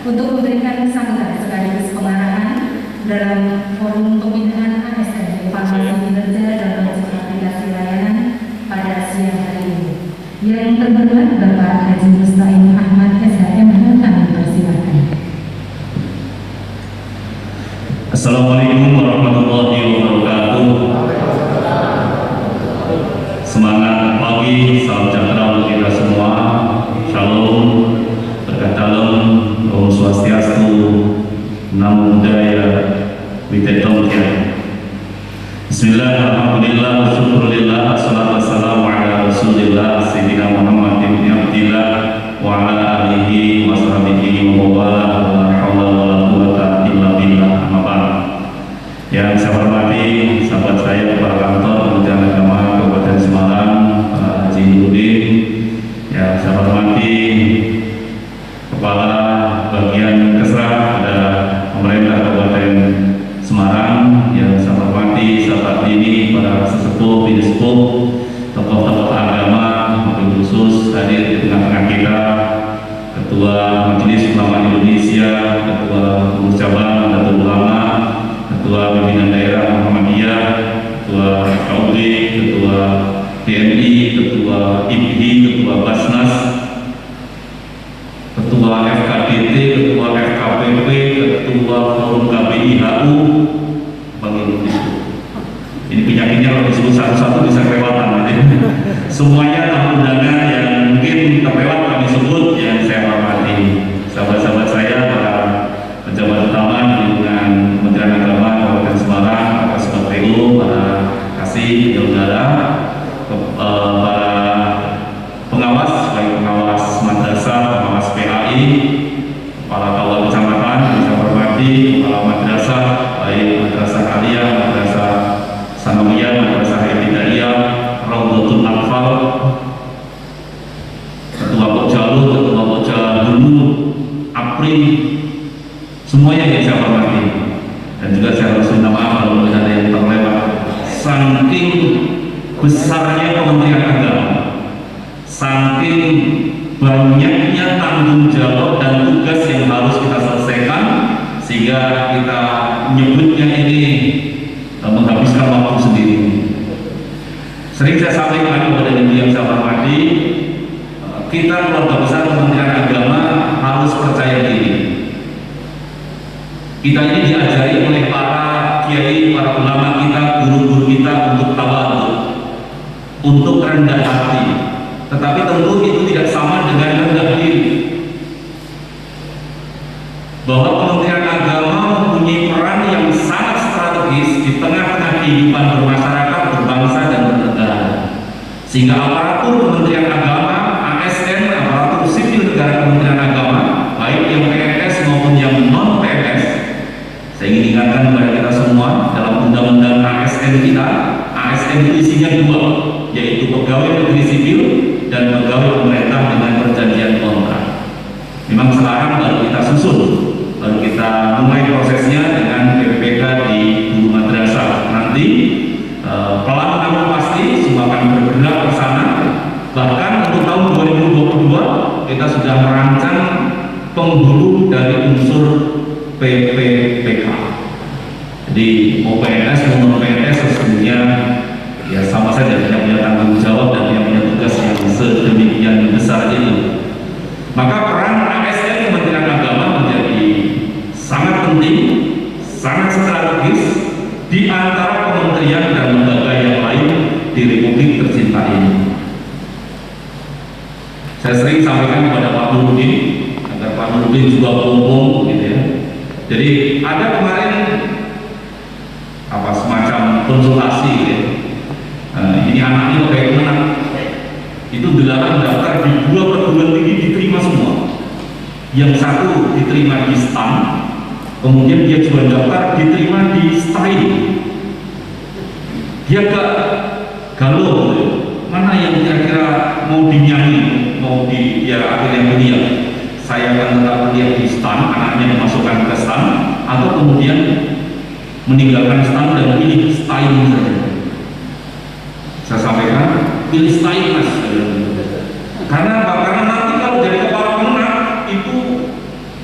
untuk memberikan sambutan sekaligus pengarahan dalam forum pembinaan ASN evaluasi kinerja dan wajib aplikasi layanan pada siang hari ini. Yang terhormat Bapak Haji Musta'in Ahmad SHM, kami persilakan. Assalamualaikum warahmatullahi wabarakatuh. Semangat pagi, salam sejahtera untuk kita semua. Shalom, berkah dalam, Om Swastiastu, Namo Buddhaya, Witedong Tian. Bismillah, alhamdulillah, syukurillah, assalatu wassalamu ala rasulillah, Sayyidina Muhammad ibn Abdillah, wa ala alihi wa sahbihi wa mawala, wa la hawla wa la quwata illa billah, amma ba'd. Yang saya hormati sahabat saya kepala kantor Kementerian Agama Kabupaten Semarang, Pak Haji Nurdin. Yang saya hormati kepala bagian Kesra pada pemerintah Kabupaten Semarang. Yang saya hormati sahabat ini, para sesepuh, bisepuh, tokoh-tokoh agama, wabil khusus hadir di tengah-tengah kita, Ketua Majelis Ulama Indonesia, Ketua Pengurus Cabang Nahdlatul Ulama, Ketua Pimpinan Daerah Muhammadiyah, Ketua KUB, Ketua TNI, Ketua IPI, Ketua Basnas, Ketua FKDT, Ketua FKPP, Ketua Forum KPIHU, Bang Indonesia. Ini penyakitnya kalau disebut satu-satu bisa kelewatan nanti. Semuanya tamu undangan yang mungkin terlewat kami sebut, yang saya hormati sahabat-sahabat saya, para pejabat utama di lingkungan Kementerian Agama Kabupaten Semarang, para SPKPU, para kasih penyelenggara, para pengawas, baik pengawas madrasah, pengawas PAI, kepala kawal kecamatan, yang saya hormati, kepala madrasah, baik madrasah aliyah, madrasah sanawiyah, madrasah ibtidaiyah, Raudhatul Atfal, Ketua Pokjalu, Ketua Pokjadulu, APRI, semuanya yang saya hormati. Dan juga saya harus minta maaf kalau ada yang terlewat. Saking besarnya Kementerian Agama, saking banyaknya tanggung jawab dan tugas yang harus kita selesaikan, sehingga kita menyebutnya ini menghabiskan waktu sendiri. Sering saya sampaikan kepada yang saya hormati, kita keluarga besar Kementerian Agama harus percaya diri. Kita ini diajari oleh para kiai, para ulama kita, guru-guru kita untuk tawadhu, untuk rendah hati. Tetapi tentu itu tidak sama dengan rendah diri. Bahwa Kementerian Agama mempunyai peran yang sangat strategis di tengah-tengah kehidupan bermasyarakat, berbangsa dan bernegara. Sehingga aparatur Kementerian Agama, ASN, aparatur sipil negara Kementerian Agama, baik yang PNS maupun yang non PNS, saya ingin ingatkan kepada kita semua, dalam undang-undang ASN kita, ASN itu isinya dua, yaitu pegawai negeri sipil dan pegawai pemerintah dengan perjanjian kontrak. Memang sekarang baru kita susun, baru kita mulai prosesnya dengan PPPK di guru madrasah. Nanti pelan namun pasti semua akan bergerak ke sana. Bahkan untuk tahun 2022 kita sudah merancang penghulu dari unsur PPPK. Jadi mau PNS maupun PNS sesungguhnya ya sama saja, tidak punya tanggung jawab dan yang punya tugas yang sedemikian besar itu. Maka peran ASN Kementerian Agama menjadi sangat penting, sangat strategis di antara kementerian dan lembaga yang lain di Republik tercinta ini. Saya sering sampaikan kepada Pak Nurdin agar Pak Nurdin juga bohong gitu ya. Jadi ada kemarin semacam konsultasi gitu ya. Ini anaknya kayak gimana? Itu 8 daftar di 2 perguruan tinggi diterima semua. Yang satu diterima di STAN, kemudian dia juga daftar diterima di STAIN. Dia gak galau gitu. Mana yang kira-kira mau dinyanyi, mau di ya akhirnya kuliah. Saya akan tetap kuliah di STAN, anaknya dimasukkan ke STAN, atau kemudian meninggalkan STAN dan pilih STAIN saja. Saya sampaikan, pilih STAIN mas. Karena apa? Karena nanti kalau jadi kepala pemenang itu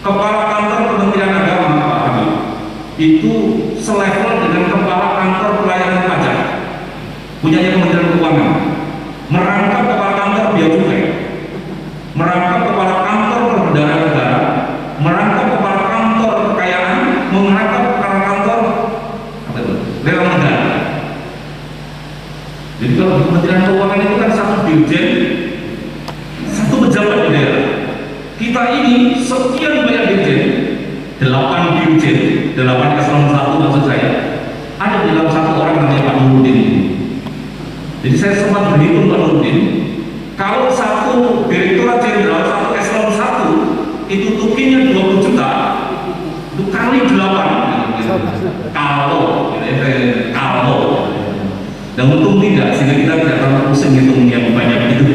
kepala punyanya Kementerian Keuangan, merangkap kepala kantor bea cukai, merangkap kepala kantor perbendaharaan negara, merangkap kepala kantor kekayaan, merangkap kepala kantor lelang negara. Jadi kalau di Kementerian Keuangan itu kan satu dirjen, satu pejabat di daerah. Kita ini sekian banyak dirjen, 8 dirjen, 8 eselon 1 maksud saya, ada di dalam satu orang namanya Pak Nurudin. Jadi saya sempat berhitung Pak Nurudin, kalau satu direktorat jenderal, satu eselon 1 itu tukinya 20 juta, itu kali 8 gitu. Kalau dan untung tidak, sehingga kita tidak terlalu pusing hitung yang banyak itu.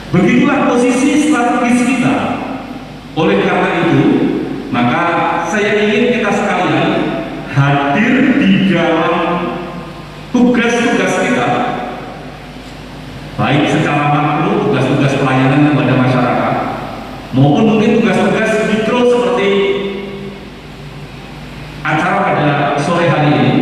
Begitulah posisi strategis kita. Oleh karena itu, maka saya ingin kita sekalian hadir di dalam tugas-tugas kita, baik secara makro, tugas-tugas pelayanan kepada masyarakat, maupun mungkin tugas-tugas mikro seperti acara pada sore hari ini.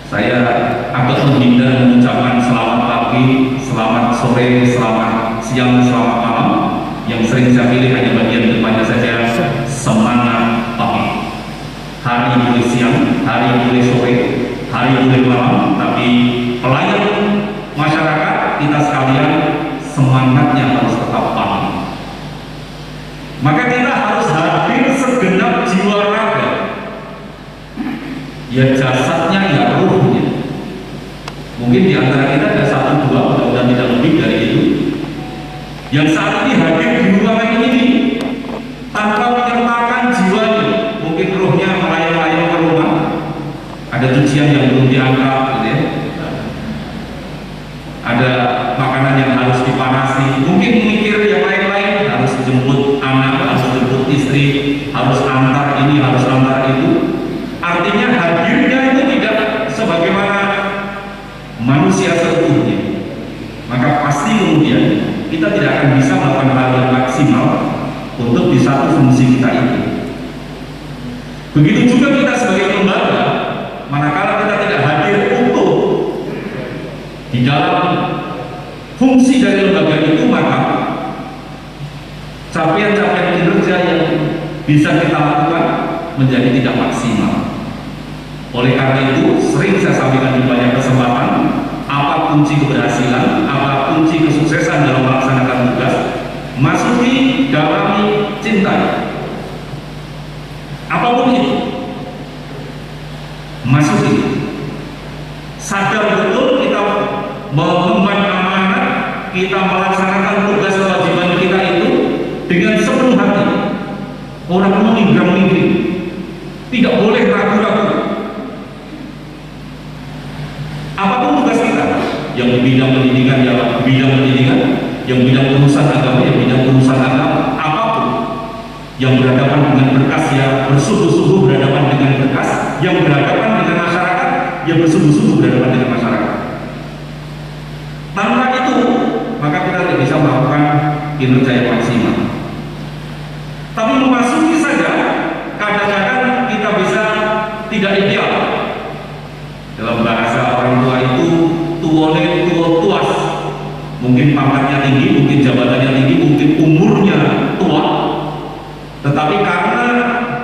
Saya agak menghindar mengucapkan selamat pagi, selamat sore, selamat siang, selamat malam. Yang sering saya pilih hanya bagian depannya saja, semangat pagi. Hari boleh siang, hari boleh sore, hari boleh malam, tapi pelayan masyarakat kita sekalian semangatnya harus tetap pagi. Maka kita harus hadir segenap jiwa raga, ya jasadnya ya ruhnya. Mungkin di antara kita ada 1, 2, mudah-mudahan tidak lebih dari itu, yang saat ini hadir di ruangan ini tanpa menyertakan jiwanya. Mungkin ruhnya melayang-layang ke rumah, ada cucian yang belum diangkat gitu ya, ada makanan yang harus dipanasi, mungkin mikir yang lain-lain, harus jemput anak, harus jemput istri, harus antar ini, harus antar itu. Artinya hadirnya itu tidak sebagaimana manusia seutuhnya. Maka pasti kemudian kita tidak akan bisa melakukan hal yang maksimal untuk di satu fungsi kita itu. Begitu juga kita sebagai lembaga, manakala kita tidak hadir utuh di dalam fungsi dari lembaga itu, maka capaian-capaian kinerja yang bisa kita lakukan menjadi tidak maksimal. Oleh karena itu, sering saya sampaikan di banyak kesempatan, apa kunci keberhasilan, apa kunci kesuksesan dalam melaksanakan tugas? Masuki, dalami, cintai. Apapun itu, masuki. Sadar betul kita mengemban amanat, kita melaksanakan tugas kewajiban kita itu dengan sepenuh hati. Orang mengingkar-ingkir, tidak boleh ragu-ragu. Apapun tugas kita, yang di bidang pendidikan ya bidang pendidikan, yang bidang urusan agama ya bidang urusan agama, apapun yang berhadapan dengan berkas ya bersungguh-sungguh berhadapan dengan berkas, yang berhadapan dengan masyarakat ya bersungguh-sungguh berhadapan dengan masyarakat. Tanpa itu maka kita tidak bisa melakukan kinerja yang maksimal. Tapi memasuki saja kadang-kadang kita bisa tidak ideal. Dalam bahasa orang tua itu tuone tuas, mungkin pangkatnya tinggi, mungkin jabatannya tinggi, mungkin umurnya tua, tetapi karena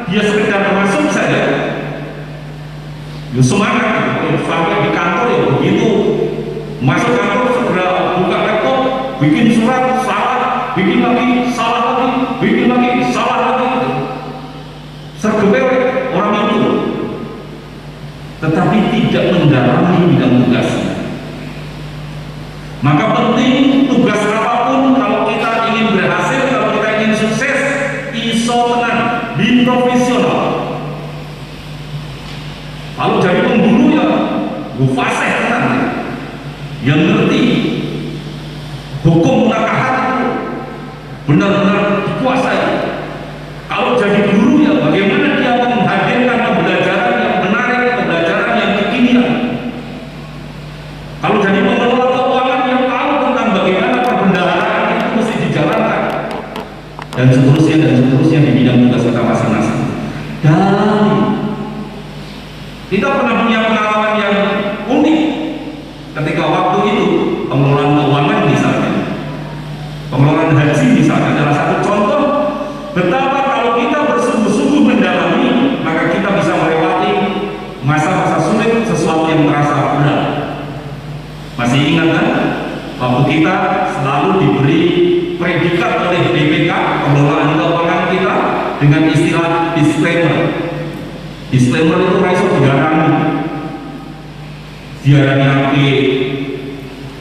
dia sekedar masuk saja, semangat sampai di kantor ya begitu masuk kantor segera buka laptop, bikin surat salah, bikin lagi salah lagi, bikin lagi salah lagi, sergepet orang itu, tetapi tidak mendalami bidang tugasnya. Maka penting tugas apapun, kalau kita ingin berhasil, kalau kita ingin sukses, iso tenan, bin profesional. Kalau jadi pemburu ya, gue fasih tenan, yang ngerti hukum nakahat itu benar-benar dikuasai. Kalau jadi guru ya, bagaimana dia menghadirkan pembelajaran yang menarik, pembelajaran yang kekinian. Kalau jadi pengelola keuangan yang tahu tentang bagaimana perbendaharaan itu mesti dijalankan, dan seterusnya di bidang tugas kita masing-masing. Dan kita Kita pernah punya pengalaman yang unik ketika waktu itu pengelolaan keuangan misalnya, pengelolaan haji misalnya adalah satu contoh betapa kalau kita bersungguh-sungguh mendalami, maka kita bisa melewati masa-masa sulit, sesuatu yang terasa berat. Masih ingat kan? Waktu kita selalu diberi predikat oleh BPK pengelolaan keuangan kita dengan istilah disclaimer. Disclaimer itu raiso diarani apa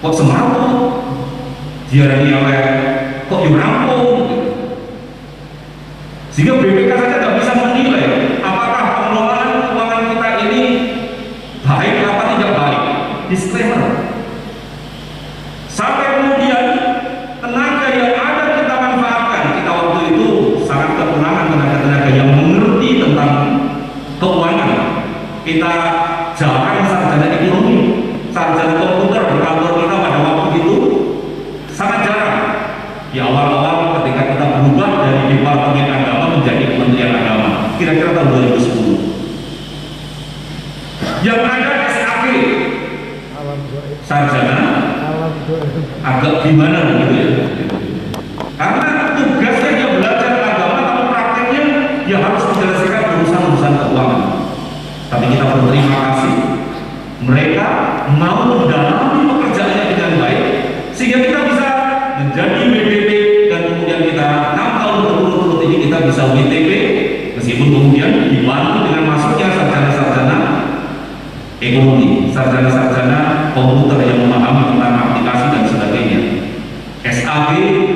kok semaput, diarani oleh kok yurampung, sehingga BPK saja tidak bisa menilai apakah pengelolaan keuangan kita ini baik apa tidak baik. Disclaimer. Sampai kemudian tenaga yang ada kita manfaatkan. Kita waktu itu sangat kekurangan tenaga-tenaga yang mengerti tentang keuangan. Kita jarang sarjana ekonomi, sarjana komputer di kantor kita pada waktu itu sangat jarang. Di awal-awal ketika kita berubah dari Departemen Agama menjadi Kementerian Agama, kira-kira tahun 2010. Yang ada SAG, sarjana agak gimana gitu ya, karena tugasnya dia belajar agama tapi prakteknya dia harus menyelesaikan urusan-urusan keuangan. Tapi kita berterima kasih mereka mau mendalami pekerjaannya dengan baik sehingga kita bisa menjadi WDP dan kemudian kita 6 tahun berturut-turut ini kita bisa WTP, meskipun kemudian dibantu dengan masuknya sarjana-sarjana ekonomi, sarjana-sarjana komputer yang memahami tentang aplikasi dan sebagainya. SAG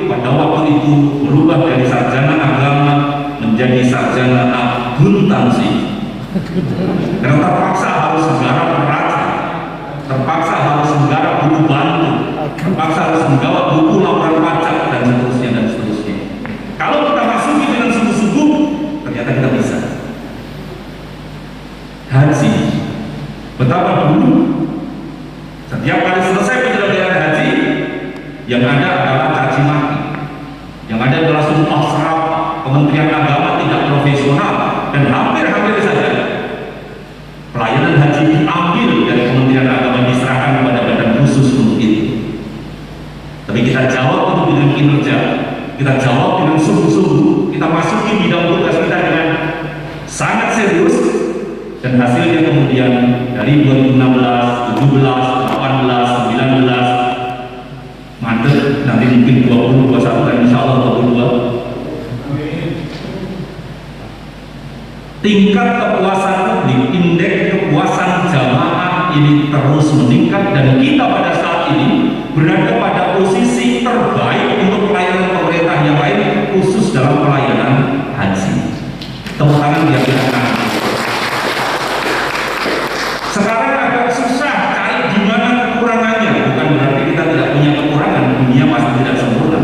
pada waktu itu berubah dari sarjana agama menjadi sarjana akuntansi. Karena terpaksa harus menggarap neraca, terpaksa harus menggarap buku bantu, terpaksa harus menggarap buku laporan pajak dan seterusnya dan seterusnya. Kalau kita masuki dengan sungguh-sungguh, ternyata kita bisa. Haji, betapa dulu setiap kali selesai penyelenggaraan haji yang ada adalah caci maki, yang ada adalah sumpah serapah, Kementerian Agama tidak profesional, dan hampir-hampir saja pelayanan haji diambil dari Kementerian Agama diserahkan kepada badan khusus untuk itu. Tapi kita jawab untuk dengan kinerja, kita jawab dengan sungguh-sungguh, kita masuki bidang tugas kita dengan sangat serius, dan hasilnya kemudian dari 2016, 17, 18, 19 mandat, nanti mungkin 20, 21 dan insya Allah 22. Tingkat kepuasan publik, indeks kepuasan jamaah ini terus meningkat dan kita pada saat ini berada pada posisi terbaik untuk pelayanan pemerintah yang lain, khusus dalam pelayanan haji. Tepuk tangan biar kita kenal. Sekarang agak susah cari di mana kekurangannya, bukan berarti kita tidak punya kekurangan, dunia pasti tidak sempurna.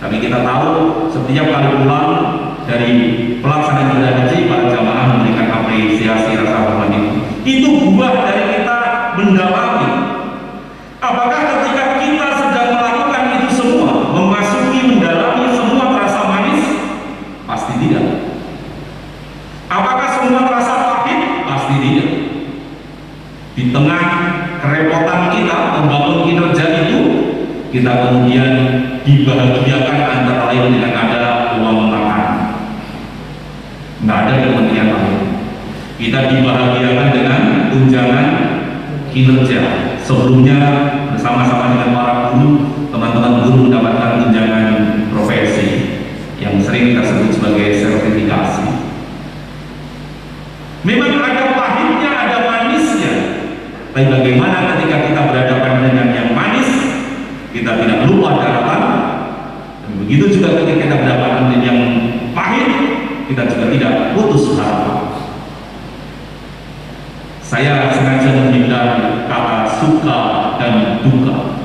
Tapi kita tahu setiap kali pulang dari pelaksanaan ibadah haji, para jamaah memberikan apresiasi rasa hormat itu buah dari kita mendalami. Apakah ketika kita sedang melakukan itu semua, memasuki mendalami semua terasa manis? Pasti tidak. Apakah semua terasa pahit? Pasti tidak. Di tengah kerepotan kita membangun kinerja itu, kita kemudian dibahagiakan antara lain dengan ada uang makan. Nggak ada kementerian lain. Kita dibahagiakan dengan tunjangan kinerja. Sebelumnya bersama-sama dengan para guru, teman-teman guru mendapatkan tunjangan profesi yang sering kita sebut sebagai sertifikasi. Memang ada pahitnya, ada manisnya. Tapi bagaimana ketika kita berhadapan dengan yang manis, kita tidak lupa daratan. Dan begitu juga ketika kita berhadapan dengan yang pahit, kita juga tidak putus harapan. Saya sengaja menghindari kata suka dan duka.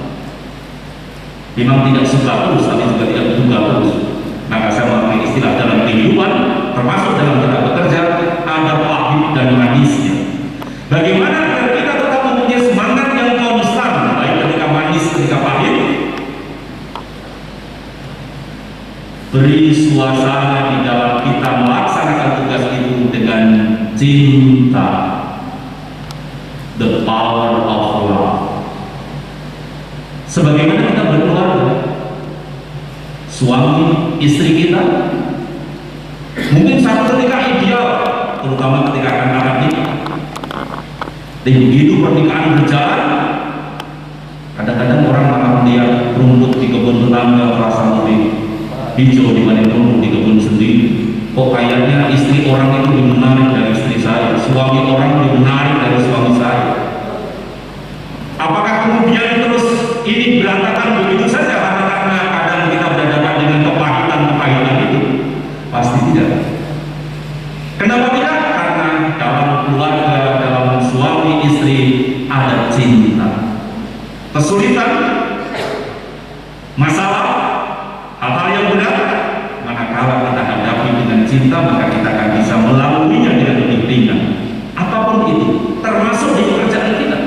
Memang tidak suka terus, tapi juga tidak duka terus. Maka saya memakai istilah dalam kehidupan, termasuk dalam kita bekerja, ada pahit dan manisnya. Bagaimana agar kita tetap mempunyai semangat yang konstan, baik ketika manis, ketika pahit? Beri suasana di dalam kita melaksanakan tugas itu dengan cinta. the power of love. Sebagaimana kita berkeluarga, suami istri kita, mungkin satu ketika ideal, terutama ketika akan nikah. Dan begitu pernikahan berjalan, kadang-kadang orang malah melihat rumput di kebun tetangga merasa lebih hijau dibanding rumput di kebun sendiri. Kok kayaknya istri orang itu lebih menarik dari istri saya, suami orang lebih menarik dari suami saya. Apakah kemudian terus ini berantakan begitu saja karena kadang kita berhadapan dengan kepahitan itu? Pasti tidak. Kenapa tidak? Karena dalam keluarga, dalam suami istri ada cinta. Kesulitan, masalah, hal-hal yang benar, manakala kita hadapi dengan cinta, maka kita akan bisa melaluinya dengan lebih ringan. Apapun itu, termasuk di pekerjaan kita.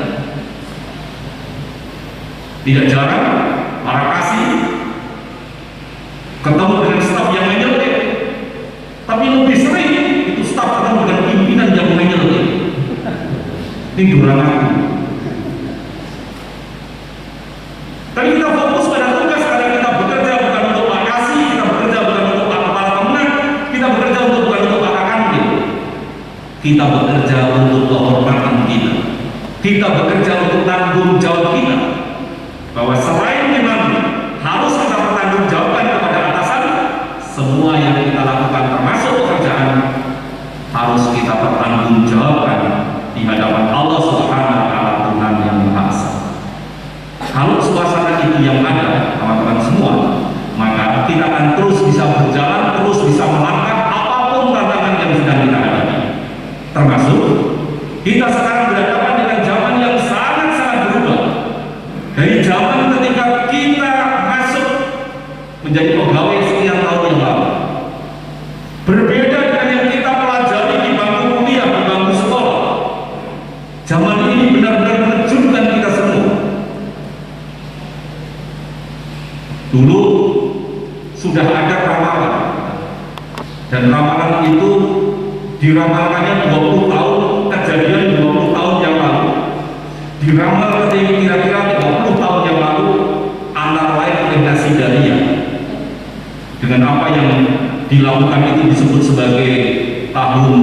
Tidak jarang para kasih ketemu dengan staf yang menyeletik, tapi lebih sering itu staf ketemu dengan pimpinan yang menyeletik. Ini durang aku. Tapi kita fokus pada tugas, karena kita bekerja bukan untuk Pak Kasih, kita bekerja bukan untuk Pak Kepala Kemenang, kita bekerja bukan untuk Pak Kanwil. Kita bekerja untuk kehormatan kita. Kita bekerja untuk tanggung jawab kita. Bahwa selain memang harus kita bertanggungjawabkan kepada atasan, semua yang kita lakukan termasuk pekerjaan harus kita pertanggungjawabkan di hadapan Allah Subhanahu wa Ta'ala, Tuhan yang Maha Esa. Kalau suasana itu yang ada, teman-teman semua, maka kita akan terus bisa berjalan, terus bisa melangkah apapun tantangan yang sedang kita hadapi. Termasuk kita sekarang berhadapan dengan zaman yang sangat-sangat berubah. Dari zaman ketika kita masuk menjadi pegawai sekian tahun yang lalu, berbeda dengan yang kita pelajari di bangku kuliah, di bangku sekolah. Zaman ini benar-benar mengejutkan kita semua. Dulu sudah ada ramalan, dan ramalan itu diramalkannya 20 tahun, kejadian 20 tahun yang lalu. Diramal kira-kira 30 tahun yang lalu, antara lain oleh Nasidaria. Dengan apa yang dilakukan itu disebut sebagai tahun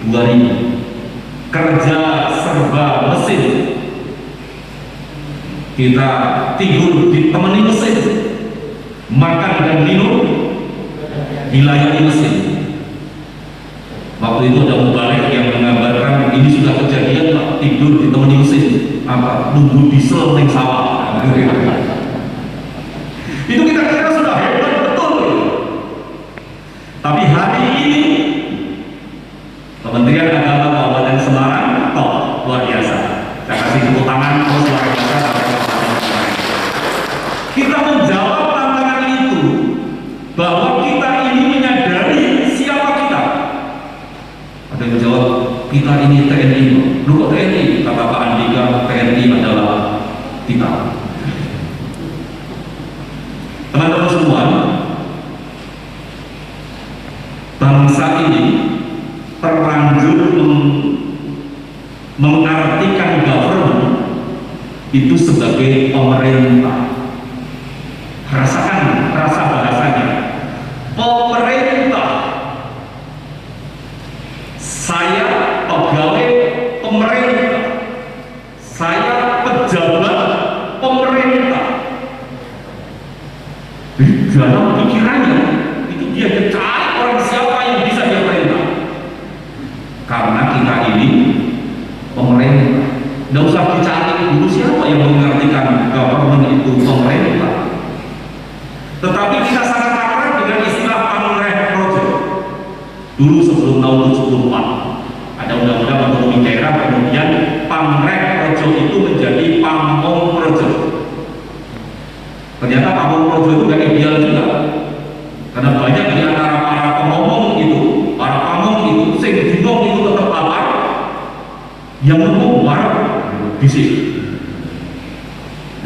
2000. Kerja serba mesin. Kita tidur ditemani mesin, makan dan minum dilayani mesin. Waktu itu ada mubalik yang menggambarkan ini sudah kejadian, Pak, tidur ditemani mesin, apa, nunggu diesel di sawah. Itu kita kira sudah hebat betul. Tapi hari ini Kementerian Agama Kabupaten Semarang top, luar biasa. Saya kasih tepuk tangan, terus luar biasa. Kita menjawab tantangan itu, bahwa kita ini menyadari siapa kita. Ada yang menjawab, kita ini TNI. Lu kok TNI? Kata Pak Andika, TNI adalah kita. Teman-teman semua, bangsa ini terlanjur mengartikan government itu sebagai pemerintah. Rasakan rasa bahasanya, pemerintah. Saya pegawai pemerintah, saya pejabat pemerintah. Dalam pikirannya itu dia cari orang siapa yang bisa dia perintah. Karena kita ini pemerintah, tidak usah dicari dulu siapa yang mengartikan government itu pemerintah. Tetapi kita sangat akrab dengan istilah Pamreh Project. Dulu sebelum tahun 74 ada undang-undang otonomi daerah, kemudian Pamreh Project itu menjadi Pamong Project. Ternyata Pamong Project itu gak ideal juga, karena banyak di antara para pengomong itu, para pamong itu, sing bingung itu tetap lapar, yang ngomong warung bisik.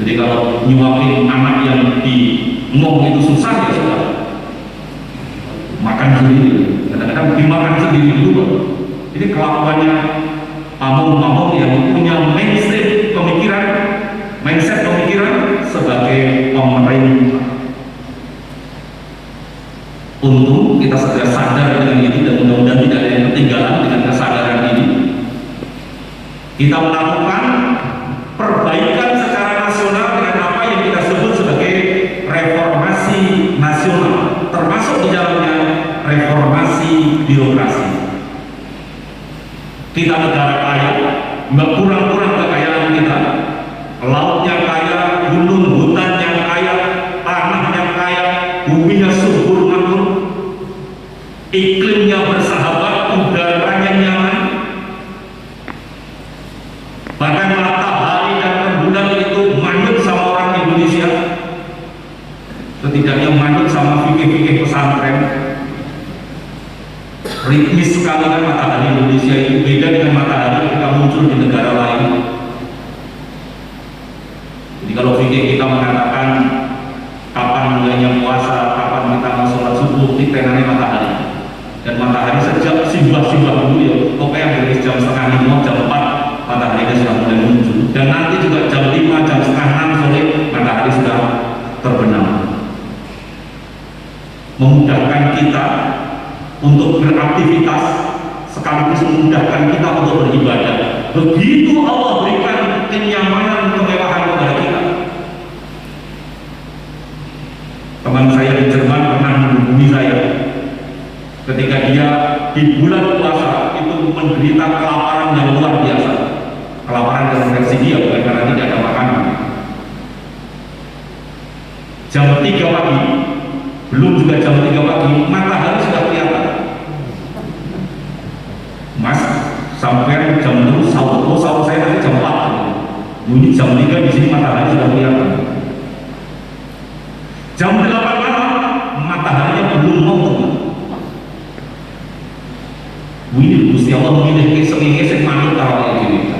Jadi kalau nyuapin anak yang di ngomong itu susah, ya sudah makan sendiri, kadang-kadang dimakan sendiri dulu. Ini kelakuannya among-among yang punya mindset pemikiran sebagai pemerintah. Untung kita segera sadar dengan ini dan mudah-mudahan tidak ada yang ketinggalan dengan kesadaran ini. Kita melakukan perbaikan secara nasional dengan apa yang kita sebut sebagai reformasi nasional, termasuk di dalamnya reformasi birokrasi. Kita negara kaya, nggak kurang-kurang kekayaan kita. Lautnya kaya, gunung hutannya kaya, tanahnya kaya, buminya subur makmur, iklimnya bersahabat, udaranya nyaman, bahkan matahari dan rembulan itu manut sama orang Indonesia, setidaknya manut sama fikih-fikih pesantren. Ritmis sekali kan matahari Indonesia itu, beda dengan matahari ketika muncul di negara lain. Jadi kalau fikih kita mengatakan kapan mulainya puasa, kapan kita mau sholat subuh, titenannya matahari. Dan matahari sejak simbah-simbah dulu ya, pokoknya dari jam setengah 5, jam 4 matahari sudah mulai muncul. Dan nanti juga jam 5, jam setengah 6 sore matahari sudah terbenam. Memudahkan kita untuk beraktivitas sekaligus memudahkan kita untuk beribadah. Begitu Allah berikan kenyamanan, kemewahan kepada kita. Teman saya di Jerman pernah menghubungi saya ketika dia di bulan puasa itu menderita kelaparan yang luar biasa. Kelaparan dalam versi dia, bukan karena tidak ada makanan. Jam 3 pagi, belum juga jam 3 pagi, matahari sudah kelihatan. Mas, sampai jam terus sahur saya nanti jam 4. Ini jam 3 di sini matahari sudah kelihatan. Jam 8 malam mataharinya belum mau turun. Ini Gusti Allah memilih kesengenge manut karo dhewe.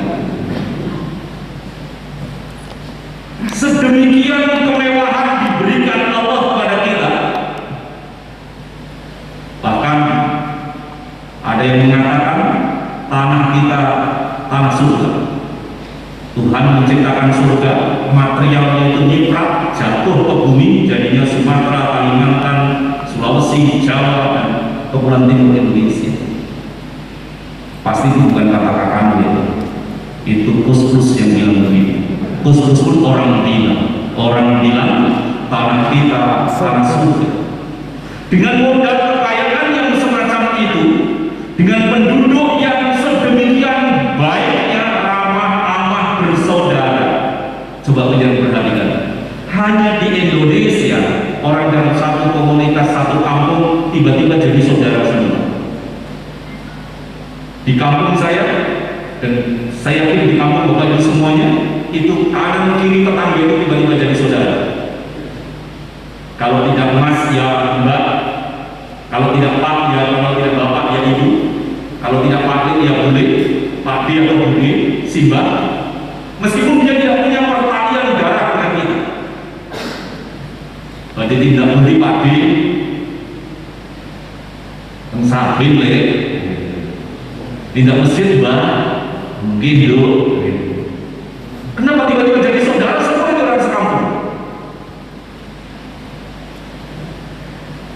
Sedemikian kemewahan diberikan Allah kepada kita. Bahkan ada yang mengatakan tanah kita tanah surga. Tuhan menciptakan surga, materialnya itu nyiprat, jatuh ke bumi, jadinya Sumatera, Kalimantan, Sulawesi, Jawa, dan Kepulauan Timur Indonesia. Pasti itu bukan kata-kata kami itu kus-kus yang bilang begitu. Kus-kus pun orang bilang tanah kita tanah surga. Dengan modal kekayaan yang semacam itu, dengan penduduk yang sedemikian baiknya, ramah-amah, bersaudara. Coba kalian perhatikan, hanya di Indonesia orang dalam satu komunitas, satu kampung tiba-tiba jadi saudara semua. Di kampung saya, dan saya yakin di kampung Bapak Ibu semuanya, itu kanan kiri tetangga itu tiba-tiba jadi saudara. Kalau tidak Mas ya Mbak, kalau tidak Pak ya, kalau tidak Bapak ya Ibu, kalau tidak Pak ya Bule, Pak D atau Bule, si Mbak. Meskipun dia tidak punya pertalian darah dengan kita, berarti tidak beli Pak D, sabin le, tidak mesin Mbak, mungkin dulu. Kenapa tiba-tiba jadi saudara semua itu orang sekampung?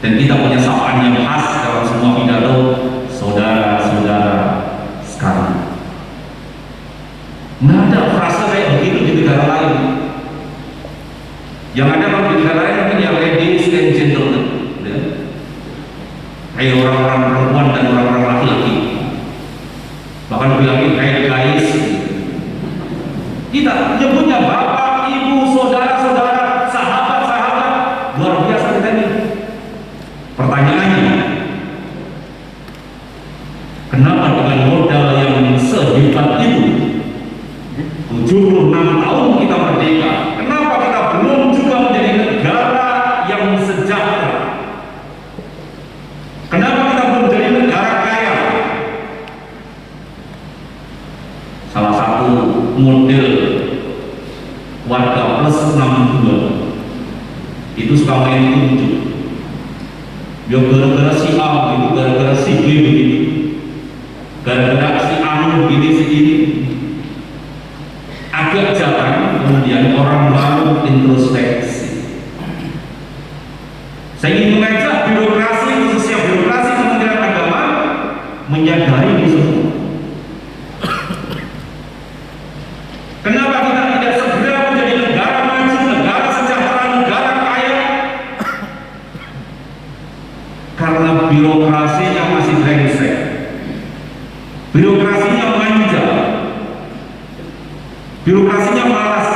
Dan kita punya sapaan yang khas dalam semua pidato, saudara-saudara sekalian. Nggak ada frase kayak begitu di negara lain. Yang ada kalau di negara lain mungkin yang ladies and gentlemen, ya. Kayak orang-orang perempuan dan orang-orang laki-laki. Bahkan bilangin kayak guys. Kita nyebutnya bapak, ibu, saudara-saudara, sahabat-sahabat. Luar biasa kita ini. Pertanyaannya, kenapa dengan modal yang sehebat itu 76 tahun kita merdeka, kenapa kita belum juga menjadi negara yang sejahtera? Kenapa kita belum menjadi negara kaya? Salah satu model warga plus 62 itu suka main tunjuk. Ya gara-gara si A begitu, gara-gara si B begitu, gara-gara si A aduh ini agak jarang kemudian orang mau introspeksi. Saya ingin mengajak birokrasi, khususnya birokrasi Kementerian Agama, menyadari ini semua. Kenapa kita tidak segera menjadi negara maju, negara sejahtera, negara kaya? Karena birokrasinya masih brengsek, birokrasinya manja, birokrasinya malas,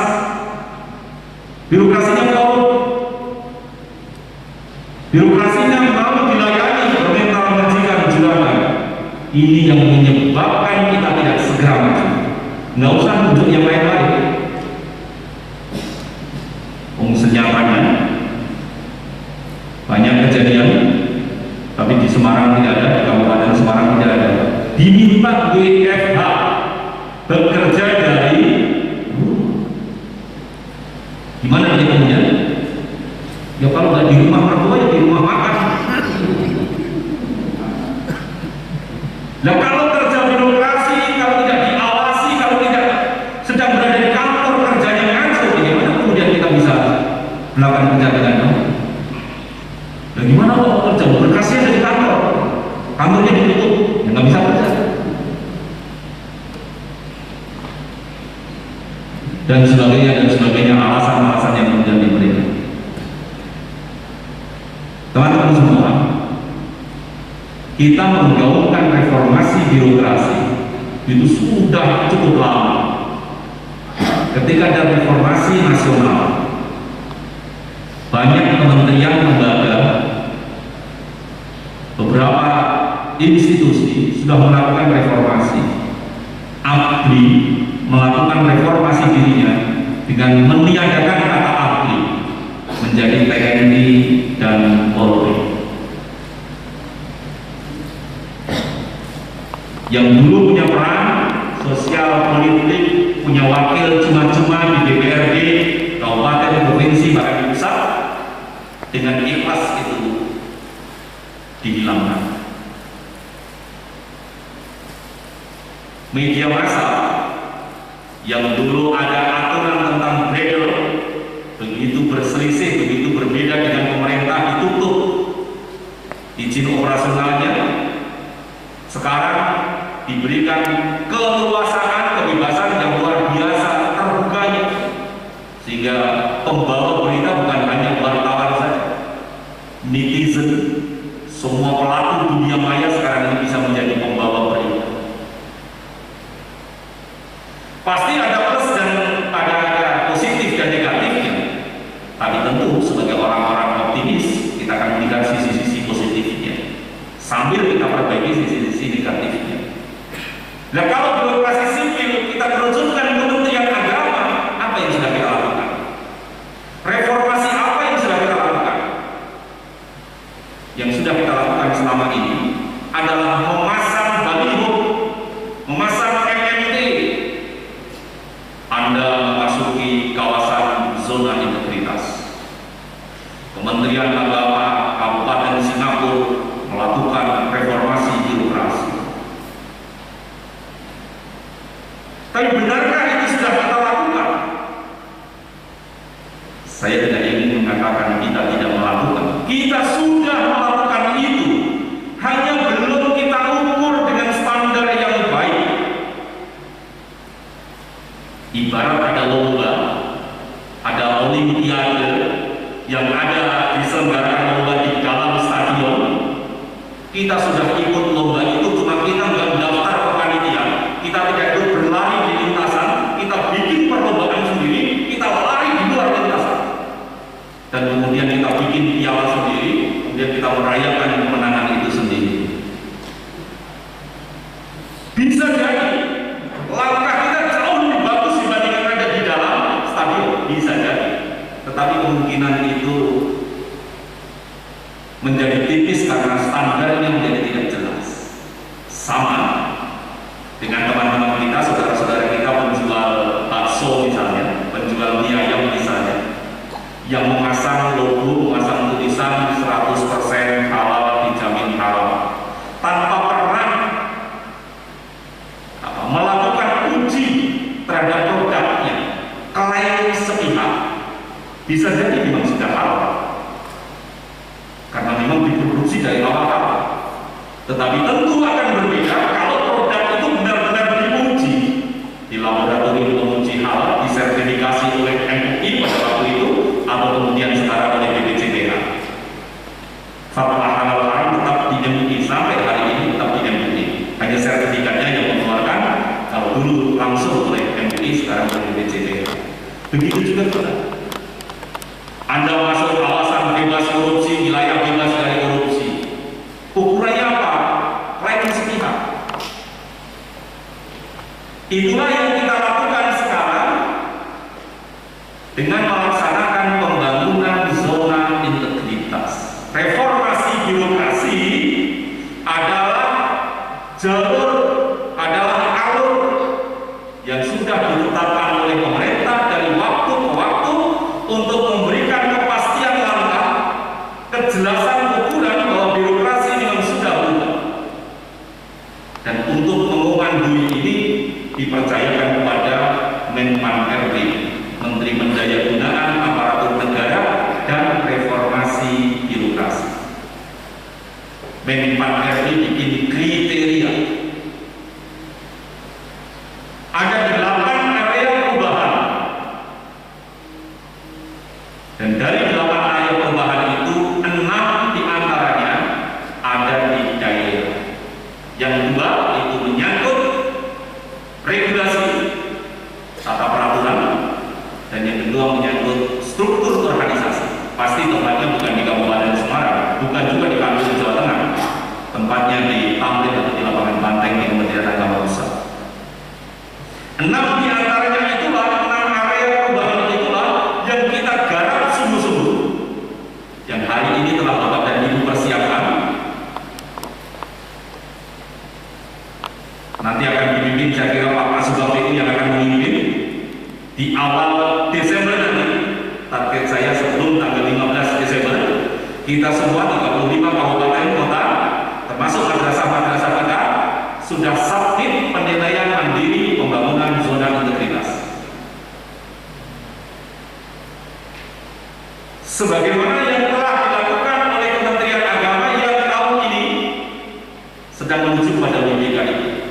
birokrasinya korup, birokrasinya mau dilayani permintaan majikan juragan. Ini yang menyebabkan kita tidak segera maju. Nggak usah tunjuk yang lain-lain. Senyatanya banyak kejadian, tapi di Semarang tidak ada, di Kabupaten Semarang tidak ada. Diminta WFH bekerja dari gimana dia kemudian? Ya kalau nggak di rumah mertua ya di rumah makan. Nah kalau kerja birokrasi, kalau tidak diawasi, kalau tidak sedang berada di kantor kerjanya ngaco, bagaimana kemudian kita bisa melakukan kerja dengan baik? Nah gimana kalau kerja birokrasi ada di kantor, kantornya ditutup, ya nggak bisa kerja. Dan sebagainya alasan-alasan yang kemudian diberikan. Teman-teman semua, kita menggaungkan reformasi birokrasi itu sudah cukup lama. Ketika ada reformasi nasional, banyak kementerian lembaga, beberapa institusi sudah melakukan reformasi. ABRI melakukan reformasi dirinya dengan meniadakan kata ABRI menjadi TNI dan Polri. Yang dulu punya peran sosial politik, punya wakil cuma-cuma di DPRD, kabupaten, provinsi, bahkan di pusat, dengan ikhlas itu dihilangkan. Media massa yang dulu ada aturan tentang bredel, begitu berselisih, begitu berbeda dengan pemerintah, ditutup izin operasionalnya. Sekarang diberikan keleluasaan, kebebasan yang luar biasa, terbukanya, sehingga pembawa berita bukan hanya wartawan saja, netizen, semua pelaku dunia maya sekarang ini bisa menjadi pembawa berita. Pasti ada plus dan ada positif dan negatifnya, tapi tentu sebagai orang-orang optimis kita akan melihat sisi-sisi positifnya sambil kita perbaiki sisi-sisi negatifnya. Nah kalau birokrasi sipil kita terjunkan Kementerian Agama, apa yang sudah kita lakukan? Reformasi apa yang sudah kita lakukan? Yang sudah kita lakukan selama ini adalah memasang baliho, memasang MMT. Anda memasuki kawasan zona integritas. Kementerian Agama Kabupaten Singapura melakukan reformasi birokrasi. Tapi benarkah itu sudah kita lakukan? Saya tidak ingin mengatakan kita tidak melakukan. Kita sudah melakukan itu, hanya belum kita ukur dengan standar yang baik. Ibarat ada lomba, ada olimpiade yang ada diselenggarakan lomba di dalam stadion. Kita sudah ikut lomba itu, cuma kita nggak daftar ke panitia, kita tidak ikut berlari di lintasan, kita bikin perlombaan sendiri, kita lari di luar lintasan, dan kemudian kita bikin piala sendiri, kemudian kita merayakan kemenangan itu sendiri. Bisa jadi langkah kita jauh lebih bagus dibandingkan ada di dalam stadion, bisa jadi, tetapi kemungkinan itu menjadi tipis karena standarnya menjadi tidak jelas. Sama dengan teman-teman kita, saudara-saudara kita penjual bakso misalnya, penjual mie ayam misalnya, yang memasang logo, memasang tulisan 100% halal, dijamin halal, tanpa pernah Bisa jadi memang sudah halal, karena memang diproduksi dari awal-awal. Tetapi tentu akan berbeda kalau produk itu benar-benar diuji di laboratorium penguji halal, disertifikasi oleh MUI pada waktu itu, atau kemudian sekarang oleh BPJPH. Fatwa halal haram tetap di MUI sampai hari ini, tetap di MUI. Hanya sertifikatnya yang mengeluarkan, kalau dulu langsung oleh MUI, sekarang oleh BPJPH. Begitu juga kita. Anda masuk kawasan bebas korupsi, wilayah bebas dari korupsi. Ukurannya apa? Rating sepihak. Itulah yang kita lakukan sekarang dengan melaksanakan pembangunan zona integritas. Reformasi birokrasi adalah alur yang sudah ditetapkan oleh pemerintah dari waktu ke waktu untuk memberikan kepastian langkah, kejelasan ukuran bahwa birokrasi memang sudah berubah. Dan untuk mengomandoi ini dipercayakan kepada Menpan RB, Menteri Pendayagunaan Aparatur Negara dan Reformasi Birokrasi. Menpan RB bikin kriteria. Ada 8 area perubahan. Dan dari 8 area perubahan itu 6 diantaranya ada di daerah. Yang 2 itu menyangkut regulasi tata peraturan, dan yang kedua menyangkut struktur organisasi. Pasti tempatnya bukan di Kabupaten Semarang, bukan juga di Kabupaten Jawa Tengah. Tempatnya di Tamrin atau di lapangan Banteng di Kementerian Agama Pusat. 6 diantaranya itulah, 6 area perubahan itulah yang kita garap sungguh-sungguh, yang hari ini telah Bapak dan Ibu persiapkan. Nanti akan dipimpin, saya kira Pak Masubang itu yang akan memimpin di awal Desember nanti. Target saya sebelum tanggal 15 Desember, kita semua 35 kabupaten kota, termasuk madrasah-madrasah kita, sudah submit penilaian mandiri pembangunan zona integritas. Sebagaimana yang telah dilakukan oleh Kementerian Agama yang tahun ini sedang menuju pada WBK ini.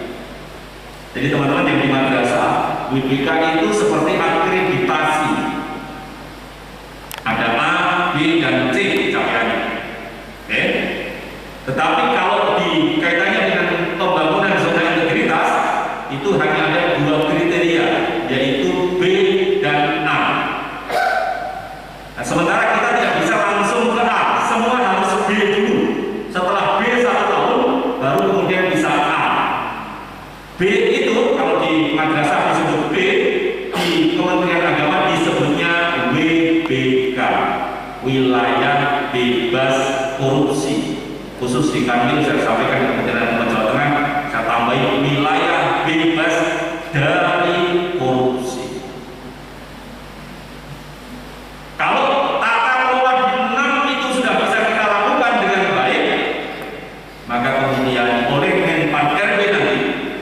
Jadi teman-teman yang di madrasah, WBK itu seperti akreditasi. Ada A, B, dan C capaiannya. Oke? Tetapi kalau dikaitannya dengan pembangunan zona integritas, itu hanya ada 2 kriteria, yaitu B dan A. Nah, sementara kita tidak bisa langsung ke A, semua harus B dulu. Setelah B 1 tahun, baru kemudian bisa A. B itu kalau di madrasah disebut B, di Kementerian Agama disebutnya WBK, Wilayah Bebas Korupsi. Khusus di Kanwil saya sampaikan ke Kementerian Agama Jawa Tengah, saya tambahin wilayah bebas dari korupsi. Kalau tata kelola di 6 itu sudah bisa kita lakukan dengan baik, maka kemudian oleh Menpan RB nanti,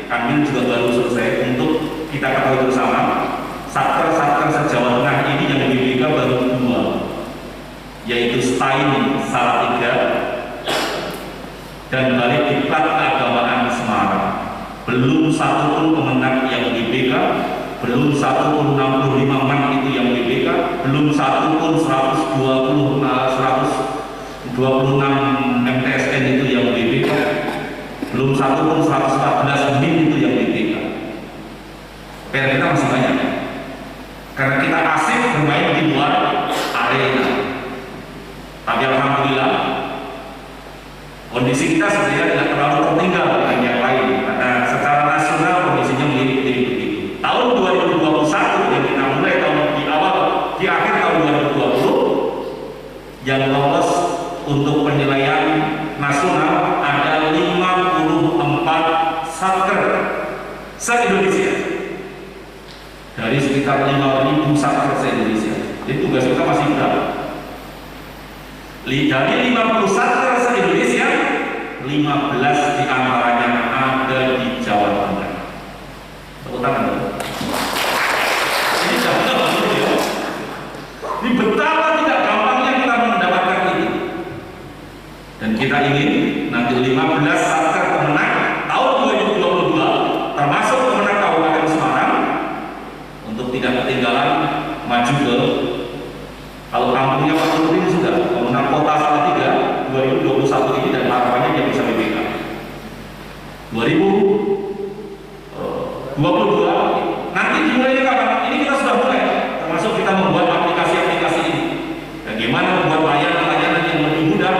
Kanwil juga baru selesai untuk kita ketahui bersama, satker-satker se-Jawa Tengah ini yang WBK baru 2, yaitu Stein Salatiga dan Balai Diklat Keagamaan Semarang. Belum 1 pun pemenang yang WBK, belum 1 pun 65 man itu yang WBK, belum 1 pun 126 MTSN itu yang WBK, belum 1 pun 114 MIN itu yang WBK. PR kita masih banyak, karena kita asik bermain di luar arena. Tapi alhamdulillah kondisi kita sebenarnya tidak terlalu tertinggal dengan yang lain, karena secara nasional kondisinya mirip-mirip begitu. Tahun 2021 yang kita mulai di akhir tahun 2020, yang lolos untuk penilaian nasional ada 54 satker se-Indonesia dari sekitar 5.000 satker se-Indonesia. Jadi tugas kita masih berat. Dari 50 satker se-Indonesia, 15 diantaranya ada di Jawa Tengah. Tepuk tangan. Ini Jawa Tengah, ini betapa kita ingin nanti 15 Satker Kemenang tahun 2022 termasuk Kemenang Kabupaten Semarang untuk tidak ketinggalan maju ke, kalau kampungnya Pak Nurdin sudah Kemenang Kota Salatiga 2021 ini, dan harapannya dia bisa BPK 2022 nanti dimulainya kapan? Ini kita sudah mulai, termasuk kita membuat aplikasi-aplikasi ini. Bagaimana membuat layanan-layanan yang lebih mudah,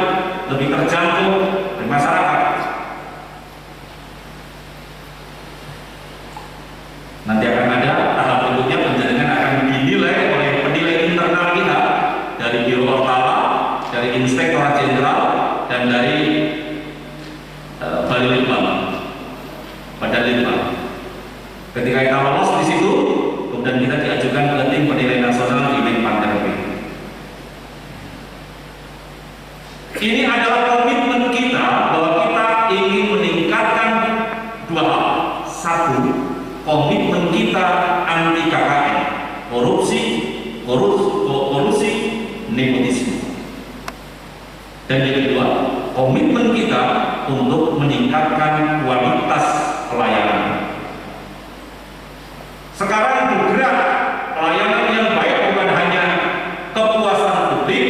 lebih terjangkau dari masyarakat. Nanti akan ada tahap berikutnya, penjaringan akan dinilai oleh penilai internal kita dari Biro Ortala, dari Inspektorat Jenderal, dan dari Badan Litbang. Ketika kita lolos di situ, kemudian kita diajukan ke tim penilai nasional di Menpanter. Ini adalah komitmen kita bahwa kita ingin meningkatkan dua hal. Satu, komitmen kita anti KKN, kolusi, nepotisme. Dan yang kedua, komitmen kita untuk meningkatkan kualitas pelayanan. Sekarang bergerak pelayanan yang baik bukan hanya kepuasan publik,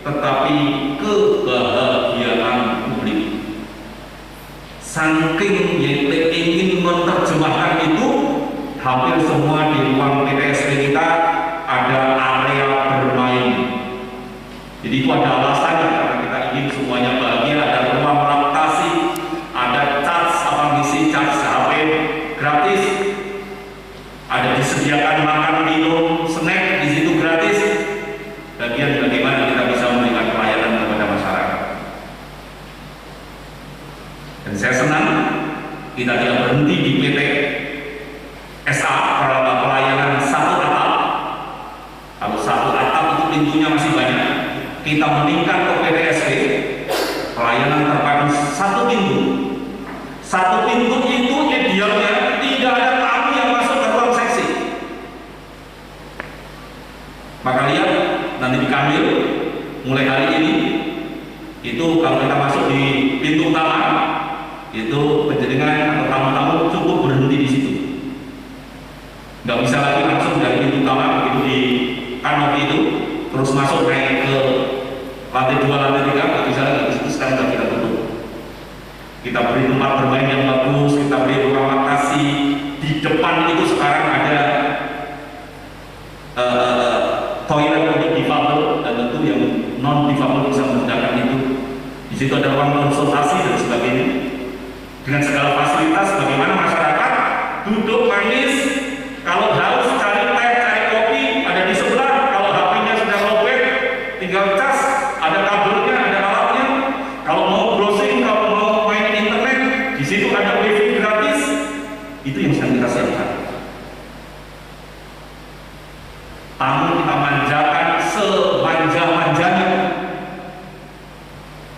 tetapi kebahagiaan publik. Saking ingin menerjemahkan itu, hampir semua di ruang PTSP kita ada area bermain. Jadi itu ada alasannya, karena kita ingin semuanya bahagia. Ada ruang relaksasi, ada ngisi cas HP gratis, ada disediakan makan minum snack di situ gratis. Bagian bagaimana kita bisa memberikan pelayanan kepada masyarakat. Dan saya senang kita tidak berhenti di PT SA pelayanan satu atap. Kalau satu atap itu pintunya masih banyak, kita meningkat ke PTSP pelayanan terpadu satu pintu. Satu pintu itu idealnya tidak ada tamu yang masuk ke ruang seksi. Maka lihat nanti di Kamil mulai hari ini itu kalau kita masuk di pintu utama itu penjaringan atau tamu-tamu cukup berhenti di situ. Nggak bisa lagi langsung dari pintu utama begitu di kanopi itu terus masuk naik ke lantai 2, lantai 3, nggak bisa lagi. Di situ sekarang sudah kita tutup. Kita beri tempat bermain yang bagus, kita beri ruang relaksasi. Di depan itu sekarang ada toilet untuk difabel, dan tentu yang non difabel bisa menggunakan itu. Di situ ada ruang konsultasi dan sebagainya. Dengan segala fasilitas, bagaimana masyarakat duduk manis, kalau haus cari teh, cari kopi, ada di sebelah. Kalau HP-nya sudah lowbat, tinggal cas, ada kabelnya, ada alatnya. Kalau mau browsing, kalau mau main internet, di situ ada wifi gratis. Itu yang sedang kita siapkan. Tamu kita manjakan semanja-manjanya.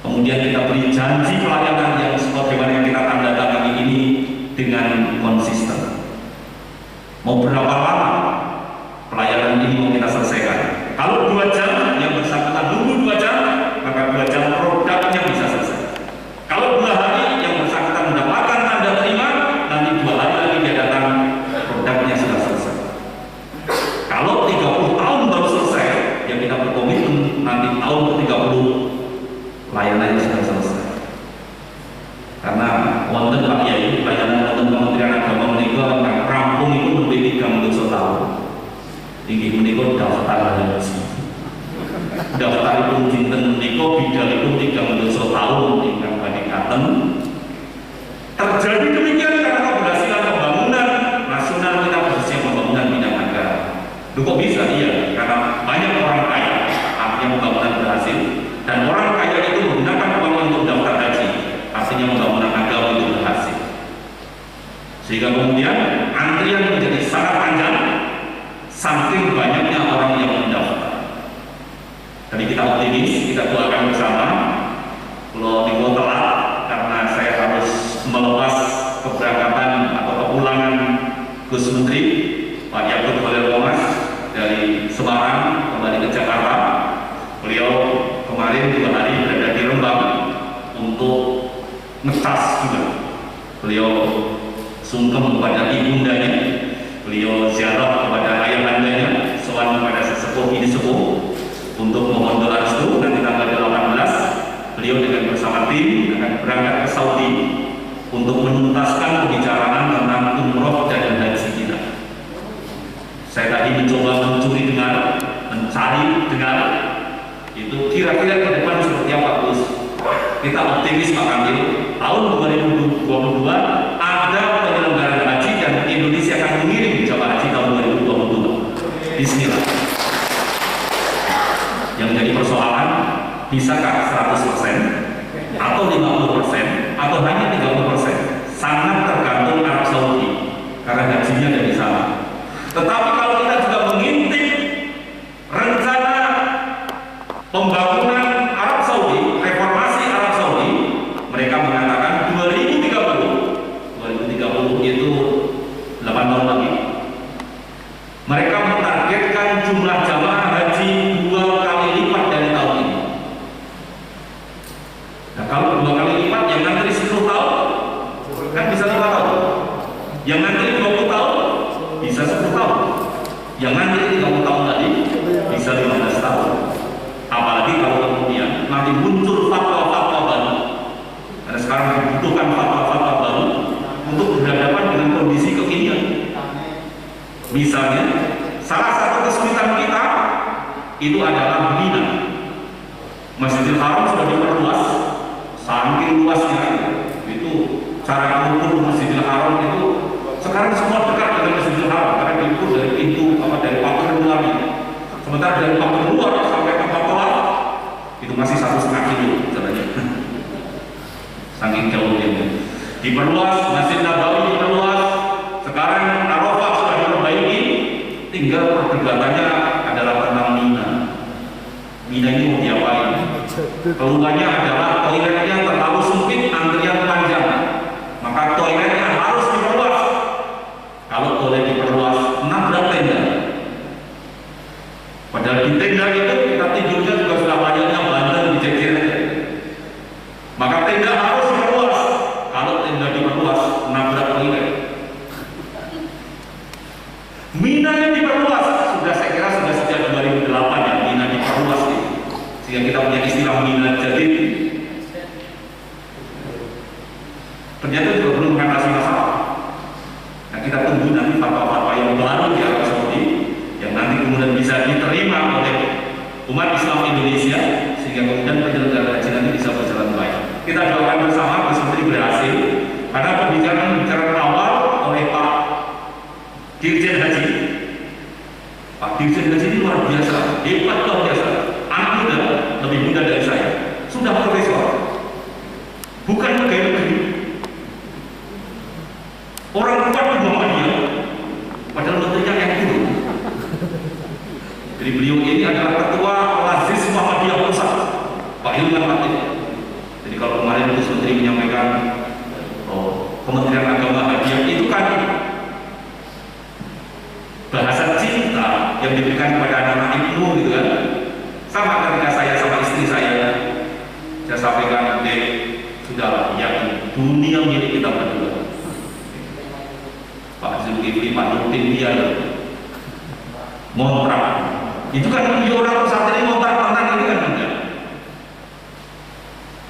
Kemudian kita beri janji pelayanan yang sebagaimana yang kita tanda tangani ini dengan konsisten. Mau berapa lama pelayanan ini mau kita selesaikan? Kalau 2 jam yang bersangkutan nunggu 2 jam, maka 2 jam produknya bisa selesai. Kalau 2 hari yang bersangkutan mendapatkan tanda terima, nanti 2 hari lagi dia datang, produknya sudah selesai. Kalau 30 tahun baru selesai, yang kita berkomitmen nanti tahun ke-30 layanannya sudah selesai. Karena wonten Pak Yai, layanan wonten Kementerian Agama menika rampung itu lebih 3 tahun. Tinggi menika daftar haji. Daftar itu dinten menika bidal itu 3 tahun ingkang badhe katen. Terjadi demikian karena keberhasilan pembangunan nasional kita, khususnya pembangunan bidang agama. Loh kok bisa? Iya, karena banyak orang kaya, artinya pembangunan berhasil, dan orang kaya itu menggunakan uang untuk daftar haji, artinya pembangunan agama itu berhasil. Sehingga kemudian antrian menjadi sangat panjang, saking banyaknya orang yang mendaftar. Jadi kita optimis, kita doakan bersama. Kalau Niko telat karena saya harus melepas keberangkatan atau kepulangan Gus Menteri Pak Yakut Khalil Qomas dari Semarang kembali ke Jakarta. Beliau kemarin 2 hari berada di Rembang ngecas juga. Beliau sungkem kepada ibundanya, beliau ziarah kepada ayahandanya, sowan kepada sesepuh ini sepuh untuk mohon doa restu. Nanti tanggal 18 beliau dengan bersama tim akan berangkat ke Saudi untuk menuntaskan pembicaraan tentang umroh dan haji kita. Saya tadi mencoba mencari dengar itu kira-kira ke depan seperti apa, Gus. Kita optimis Pak Kamil, tahun 2022 ada penyelenggaraan haji dan Indonesia akan mengirim jamaah haji tahun 2022. Bismillah. Yang jadi persoalan, bisakah 100% atau 50% atau hanya 30%? Sangat tergantung Arab Saudi karena hajinya dari sana. Tetapi kalau kita juga mengintip rencana pembangunan Arab Saudi, reformasi Arab Saudi, mereka mengatakan 2030 itu 8 tahun lagi. Mereka mentargetkan jumlah jamaah haji 2 kali lipat dari tahun ini. Nah, kalau 2 kali lipat, yang ngantri 10 tahun kan bisa 5 tahun, yang ngantri 20 tahun bisa 10 tahun, yang ngantri 30 tahun tadi bisa 15 tahun. Apalagi kalau kemudian nanti muncul fatwa-fatwa baru, karena sekarang dibutuhkan fatwa-fatwa baru untuk berhadapan dengan kondisi kekinian. Misalnya, salah satu kesulitan kita itu adalah Mina. Masjidil Haram sudah diperluas, saking luasnya itu cara mengukur Masjidil Haram itu sekarang semua dekat dengan Masjidil Haram karena diukur dari pintu dari pagar luar ini. Sementara dari pagar luar sampai tempat tawaf itu masih 1,5 kilo jalannya. Saking jauhnya. Diperluas, Masjid Nabawi diperluas. Sekarang Arafah sudah diperbaiki, tinggal perdebatannya adalah tentang Mina. Mina ini mau diapain? Keluhannya adalah toiletnya terlalu sempit, antrian panjang. Maka toiletnya harus diperluas. Kalau toilet diperluas, nabrak tenda. Padahal di tenda itu kita tidurnya juga sudah banyaknya bandel dicecer. Maka tenda harus diperluas. Kalau tenda diperluas, nabrak toilet. Mina yang diperluas sudah, saya kira sudah sejak 2008 ya, Mina diperluas nih. Sehingga kita punya istilah Mina Jadid. Ternyata juga belum mengatasi masalah. Nah, kita tunggu nanti fatwa-fatwa yang baru di Arab Saudi yang nanti kemudian bisa diterima oleh umat Islam Indonesia sehingga kemudian penyelenggaraan haji nanti bisa berjalan baik. Kita doakan bersama Gus Menteri berhasil karena pembicaraan awal oleh Pak Dirjen Haji. Pak Dirjen Haji ini luar biasa, hebat luar biasa. Anak muda, lebih muda dari saya, sudah profesor, bukan pegawai negeri. Orang kuat di Muhammadiyah, padahal menterinya yang dulu. Jadi beliau ini adalah ketua Lazis Muhammadiyah Pusat, Pak Hilman Latif. Jadi kalau kemarin Gus Menteri menyampaikan Kementerian Agama Hadiah itu kan bahasa cinta yang diberikan kepada anak-anak Ibnu gitu kan. Sama ketika saya sama istri saya sampaikan, Dek, sudah yakin dunia milik kita berdua. Pak Zulkifli, Pak Nurdin dia ngontrak. Itu kan orang saat ini ngontrak tentang ini kan enggak.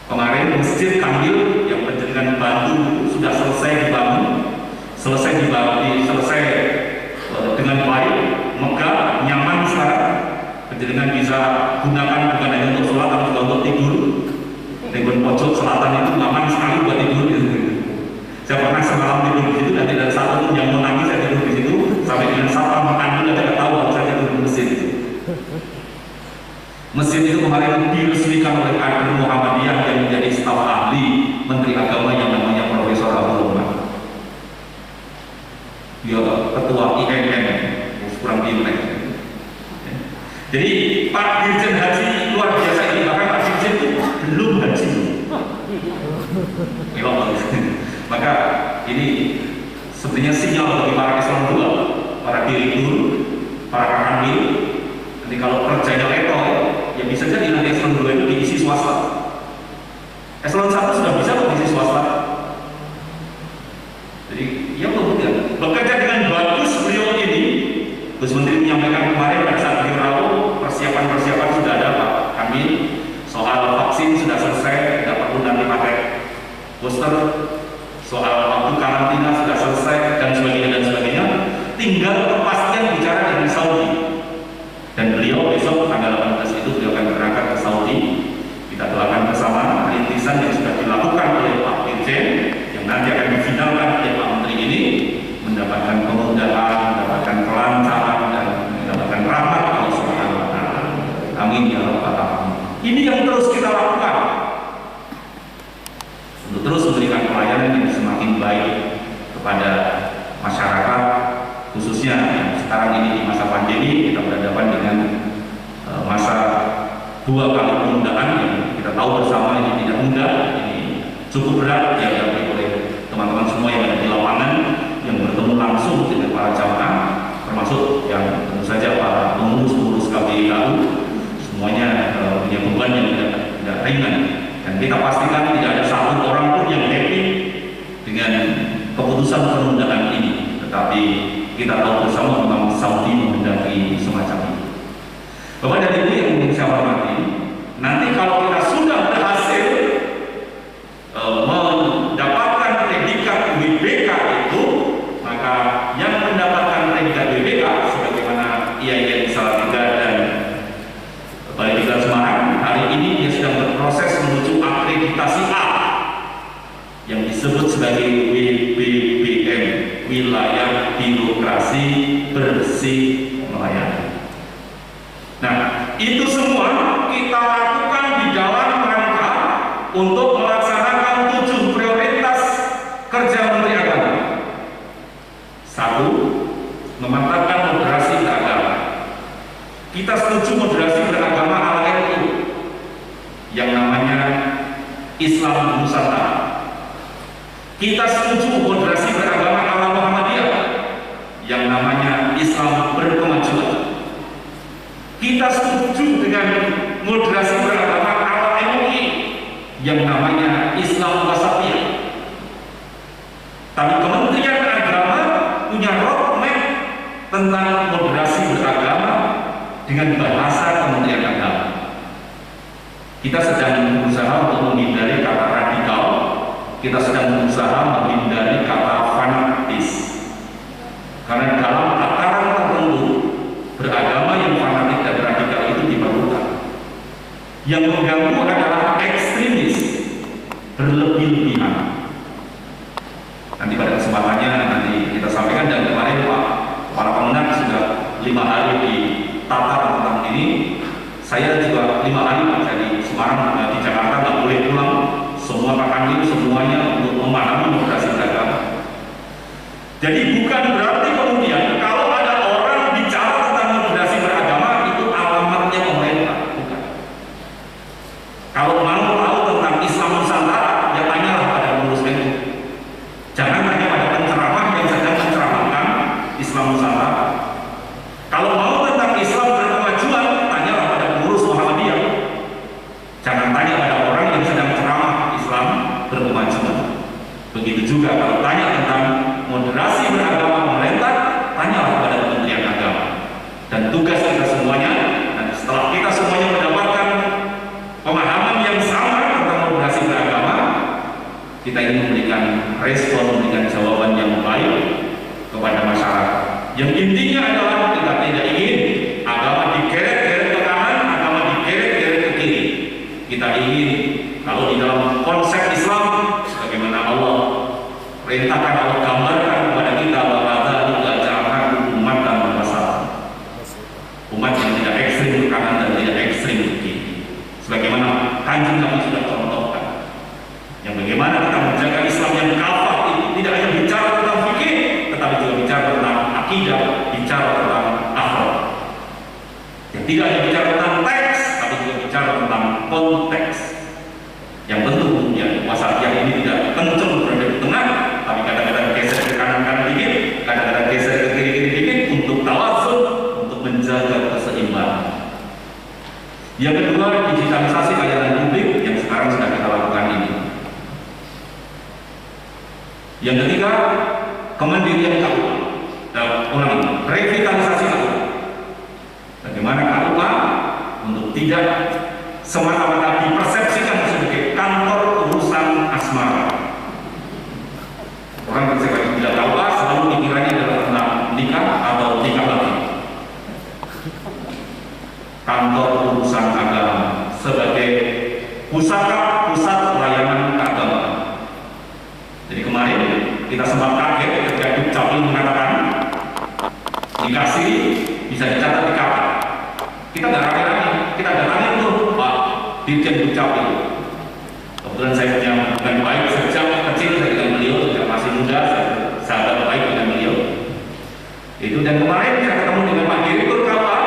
Kemarin Masjid Kamil yang penjaringan Bantu sudah selesai dibangun, selesai dengan baik, megah, nyaman sekarang. Penjaringan bisa gunakan bukan hanya untuk sholat tapi juga untuk tidur. Di pojok selatan itu nyaman sekali buat tidur gitu. Saya pernah semalam tidur di situ dan tidak ada satu pun yang mau nangis, saya tidur di situ sampai dengan satpam makan dulu tidak tahu kalau saya tidur di masjid itu. Masjid itu kemarin diresmikan oleh kader Muhammadiyah yang menjadi staf ahli Menteri Agama yang namanya Profesor Abdul Rahman. Dia ketua IMM, kurang pilih. Jadi Pak Dirjen Haji luar biasa ini, bahkan Pak Dirjen itu belum haji. Maka ini sebenarnya sinyal bagi para eselon 2, para direktur, para kanwil. Nanti kalau kerjanya level, ya bisa jadi nanti eselon 2 itu diisi swasta. Eselon 1 sudah bisa kok diisi swasta. Gus Menteri menyampaikan kemarin pada saat beliau rawu, persiapan sudah ada Pak Kamil, soal vaksin sudah selesai, tidak perlu nanti pakai booster, soal waktu karantina sudah selesai, dan sebagainya, tinggal kepastian bicara dengan Saudi. Dan beliau besok tanggal 18 itu beliau akan berangkat ke Saudi. Kita doakan bersama rintisan yang sudah dilakukan oleh Pak Dirjen, yang nanti akan difinalkan oleh Pak Menteri ini, mendapatkan kemudahan, mendapatkan kelancaran, dan mendapatkan rahmat Allah Subhanahu wa Ta'ala. Amin ya rabbal alamin. Ini yang terus kita lakukan untuk terus memberikan pelayanan yang semakin baik kepada masyarakat, khususnya yang sekarang ini di masa pandemi kita berhadapan dengan masa 2 kali penundaan yang kita tahu bersama ini tidak mudah, ini cukup berat dihadapi oleh teman-teman semua yang ada di lapangan, yang bertemu langsung dengan para jamaah, termasuk yang tentu saja para pengurus KPIKU, semuanya punya beban yang tidak ringan. Dan kita pastikan tidak ada satu orang pun yang happy dengan keputusan penundaan ini, tetapi kita tahu bersama memang Saudi menghendaki semacam itu. Bapak dan Ibu yang saya hormati, nanti kalau kita sudah berhasil mendapatkan predikat WBK itu, maka yang mendapatkan predikat WBK sebagaimana IAIN Salatiga dan Balai Semarang, hari ini dia sedang berproses menuju akreditasi A yang disebut sebagai WBBM, Wilayah Birokrasi Bersih Melayani. Nah, itu semua kita lakukan di dalam rangka untuk melaksanakan 7 prioritas kerja Menteri Agama. 1. Memantapkan moderasi beragama. Kita setuju moderasi beragama ala NU yang namanya Islam Nusantara. Kita setuju moderasi beragama ala Muhammadiyah yang namanya Islam Berkemajuan. Kita setuju dengan moderasi beragama ala MUI yang namanya Islam Wasatiyah. Tapi Kementerian Agama punya roadmap tentang moderasi beragama dengan bahasa Kementerian Agama. Kita sedang berusaha untuk menghindari kata radikal, kita sedang berusaha menghindari kata fanatis, karena dalam tataran tertentu beragama yang fanatik dan radikal itu diperlukan. Yang mengganggu adalah ekstremis, berlebih-lebihan. Nanti pada kesempatannya nanti kita sampaikan, dan kemarin Pak Kepala Kemenang sudah 5 hari di tata tentang ini. Saya juga 5 hari Pak di Semarang, di Jakarta nggak boleh pulang. Semua Pak Kanwil semuanya untuk memahami moderasi beragama. Jadi bukan berarti kemudian kalau ada orang bicara tentang moderasi beragama itu alamatnya pemerintah, bukan. Kalau mau tahu tentang Islam Nusantara, ya tanyalah pada pengurus NU. Jangan tanya pada penceramah yang sedang menceramahkan Islam Nusantara. Kalau mau tentang Islam Berkemajuan, tanyalah pada pengurus Muhammadiyah. Jangan tanya pada orang yang sedang ceramah Islam Berkemajuan. Begitu juga kalau tanya tentang moderasi beragama pemerintah, tanyalah pada Kementerian Agama. Dan tugas kita semuanya, dan setelah kita semuanya mendapatkan pemahaman yang sama tentang moderasi beragama, kita ingin memberikan respon, memberikan jawaban yang baik kepada masyarakat. Yang intinya adalah kita tidak ingin agama digeret-geret ke kanan, agama digeret-geret ke kiri. Kita ingin kalau di dalam konsep Islam, bagaimana Allah perintahkan, Allah gambarkan kepada kita bahwa kita jangan umat dan bermasalah, umat yang tidak ekstrim ke kanan dan tidak ekstrim ke kiri. Sebagaimana Kanjeng Nabi sudah contohkan, yang bagaimana kita menjaga Islam yang kafah itu tidak hanya bicara tentang fikih, tetapi juga bicara tentang akidah, bicara tentang akhlak. Yang tidak hanya bicara tentang teks, tapi juga bicara tentang konteks. Yang tentu ya wasatiyah ini tidak kencang berada di tengah, tapi kadang-kadang geser ke kanan-kanan dikit, kadang-kadang geser ke kiri-kiri dikit untuk tawazun, untuk menjaga keseimbangan. Yang kedua, digitalisasi layanan publik yang sekarang sedang kita lakukan ini. Yang ketiga, kemandirian keuangan. Revitalisasi keuangan. semata-mata dipersepsikan sebagai kantor urusan asmara. Orang ketika bila KUA selalu pikirannya adalah tentang nikah atau nikah lagi. Kantor urusan agama sebagai pusat layanan keagamaan. Jadi kemarin kita sempat kaget ketika Dukcapil mengatakan dikasih bisa dicatat di KK. Kita nggak rame-rame, kita datangin tuh Pak Dirjen Dukcapil. Kebetulan saya punya hubungan baik sejak kecil dengan beliau, sejak masih muda, sahabat baik dengan beliau. Itu dan kemarin saya ketemu dengan Pak Direktur KUA,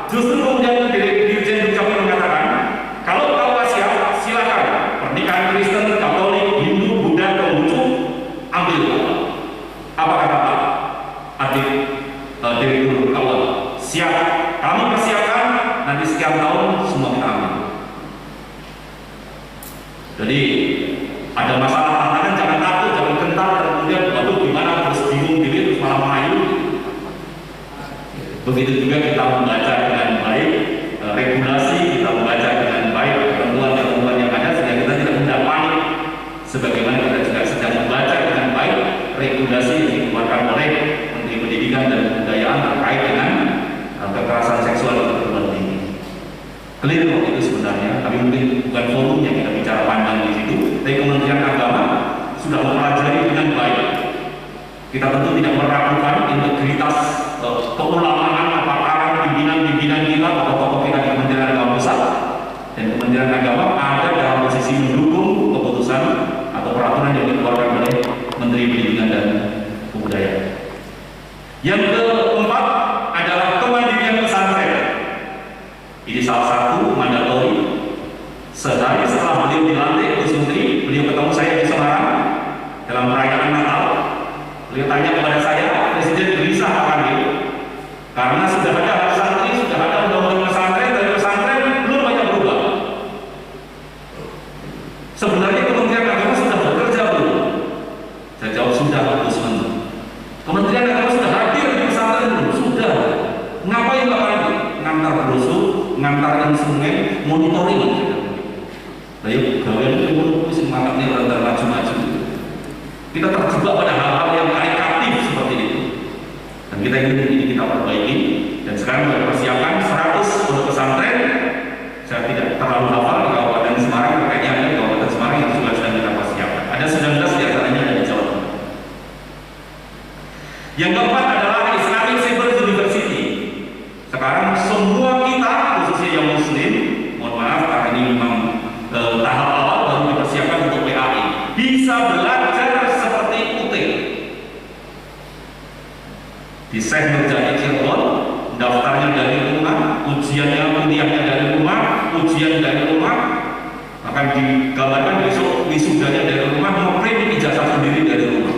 justru kemudian Dirjen Dukcapil mengatakan, kalau KUA siap, silakan pernikahan Kristen, Katolik, Hindu, Buddha, Konghucu, ambil. Apa kata Pak Adik Direktur KUA? Siap, kami persiapkan, nanti sekian tahun semua kita ambil. Jadi ada masalah tantangan, jangan takut, jangan gentar, dan kemudian waduh gimana terus bingung diri, terus malah mengayu. Begitu juga kita membaca dengan baik regulasi, kita membaca dengan baik ketentuan yang ada sehingga kita tidak mudah panik. Sebagaimana kita juga sedang membaca dengan baik regulasi yang dikeluarkan oleh Menteri Pendidikan dan Kebudayaan terkait dengan kekerasan seksual dan perguruan tinggi. Keliru itu sebenarnya, tapi mungkin bukan forumnya kita bicara panjang di situ. Tapi Kementerian Agama sudah mempelajari dengan baik. Kita tentu tidak meragukan integritas keulamaan apakah pimpinan-pimpinan kita, tokoh-tokoh kita di Kementerian Agama Pusat dan Kementerian Agama ada dalam posisi mendukung keputusan atau peraturan yang dikeluarkan oleh Menteri Pendidikan dan Kebudayaan. Yang keempat adalah kemandirian pesantren. Ini salah satu mandatori. Sehari setelah beliau dilantik Gus Menteri, beliau ketemu saya di Semarang dalam perayaan Natal. Beliau tanya kepada saya, Presiden gelisah akan itu karena sudah ada santri, sudah ada undang-undang pesantren, dari pesantren belum banyak berubah. Sebenarnya Kementerian Agama sudah bekerja belum? Saya jawab sudah, Gus Menteri. Kementerian Agama sudah hadir di pesantren belum? Sudah. Ngapain Bapak ini? Ngantar brosur, ngantar instrumen, monitoring. Baik, kalian itu mesti semangatnya rada maju-maju. Kita terjebak pada hal-hal yang karikatif seperti itu. Dan kita ingin ini kita perbaiki. Dan sekarang kita persiapkan 100 pondok pesantren. Saya tidak terlalu hafal di Kabupaten Semarang, makanya ada di Kabupaten Semarang yang sudah kita persiapkan. Ada 19 di antaranya ada di Jawa Timur. Yang keempat adalah Islamic Civil University. Sekarang semua kita, khususnya yang Muslim, mohon maaf karena ini memang tahap awal baru dipersiapkan untuk PAI, bisa belajar seperti UT. Di Syekh Nurjani Cirebon, daftarnya dari rumah, ujiannya kuliahnya dari rumah, ujian dari rumah, akan digambarkan besok wisudanya dari rumah, ngeprint ijazah sendiri dari rumah.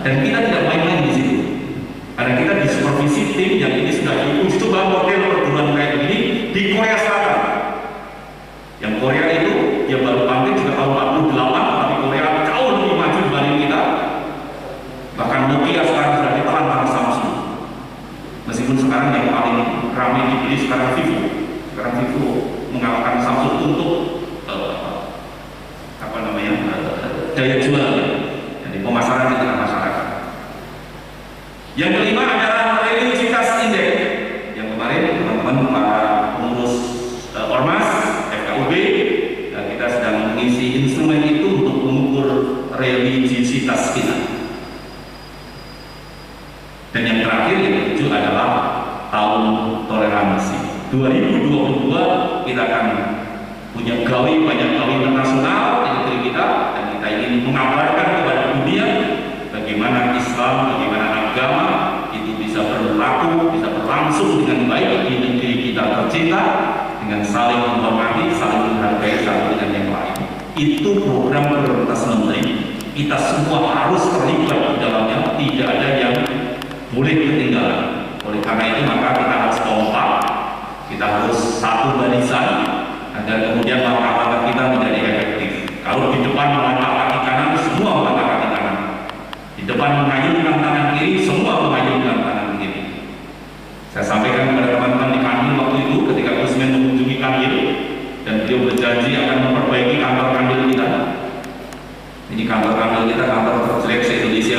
Dan kita tidak main-main di situ. Karena kita di supervisi tim yang ini sudah diuji coba model perguruan kayak begini di Korea Selatan. Yang Korea itu dia baru bangkit juga tahun 48, tapi Korea jauh lebih maju dibanding kita. Bahkan Nokia sekarang sudah ditelan sama Samsung. Meskipun sekarang yang paling ramai dibeli sekarang Vivo. Sekarang Vivo mengalahkan Samsung untuk daya jual dari pemasaran di tengah masyarakat. Yang kelima adalah religiositas indeks yang kemarin teman-teman para pengurus Ormas, FKUB, kita sedang mengisi instrumen itu untuk mengukur religiositas kita. Dan yang terakhir yang ketujuh adalah tahun toleransi. 2022 kita akan punya banyak gawe internasional di negeri kita, dan kita ingin mengabarkan kepada dunia bagaimana Islam, bagaimana agama itu bisa berlaku, bisa berlangsung dengan baik di negeri kita tercinta, dengan saling menghormati, saling menghargai satu dengan yang lain. Itu program prioritas Menteri. Kita semua harus terlibat di dalamnya, tidak ada yang boleh ketinggalan. Oleh karena itu maka kita harus kompak, kita harus satu barisan, agar kemudian langkah-langkah kita menjadi efektif. Kalau di depan melangkah kaki kanan, semua melangkah kaki kanan. Di depan mengayunkan tangan kiri, semua mengayunkan tangan kiri. Saya sampaikan kepada teman-teman di Kanwil waktu itu ketika Gusmen mengunjungi Kanwil, dan beliau berjanji akan memperbaiki kantor kandil kita. Ini kantor kandil kita kantor terjelek se-Indonesia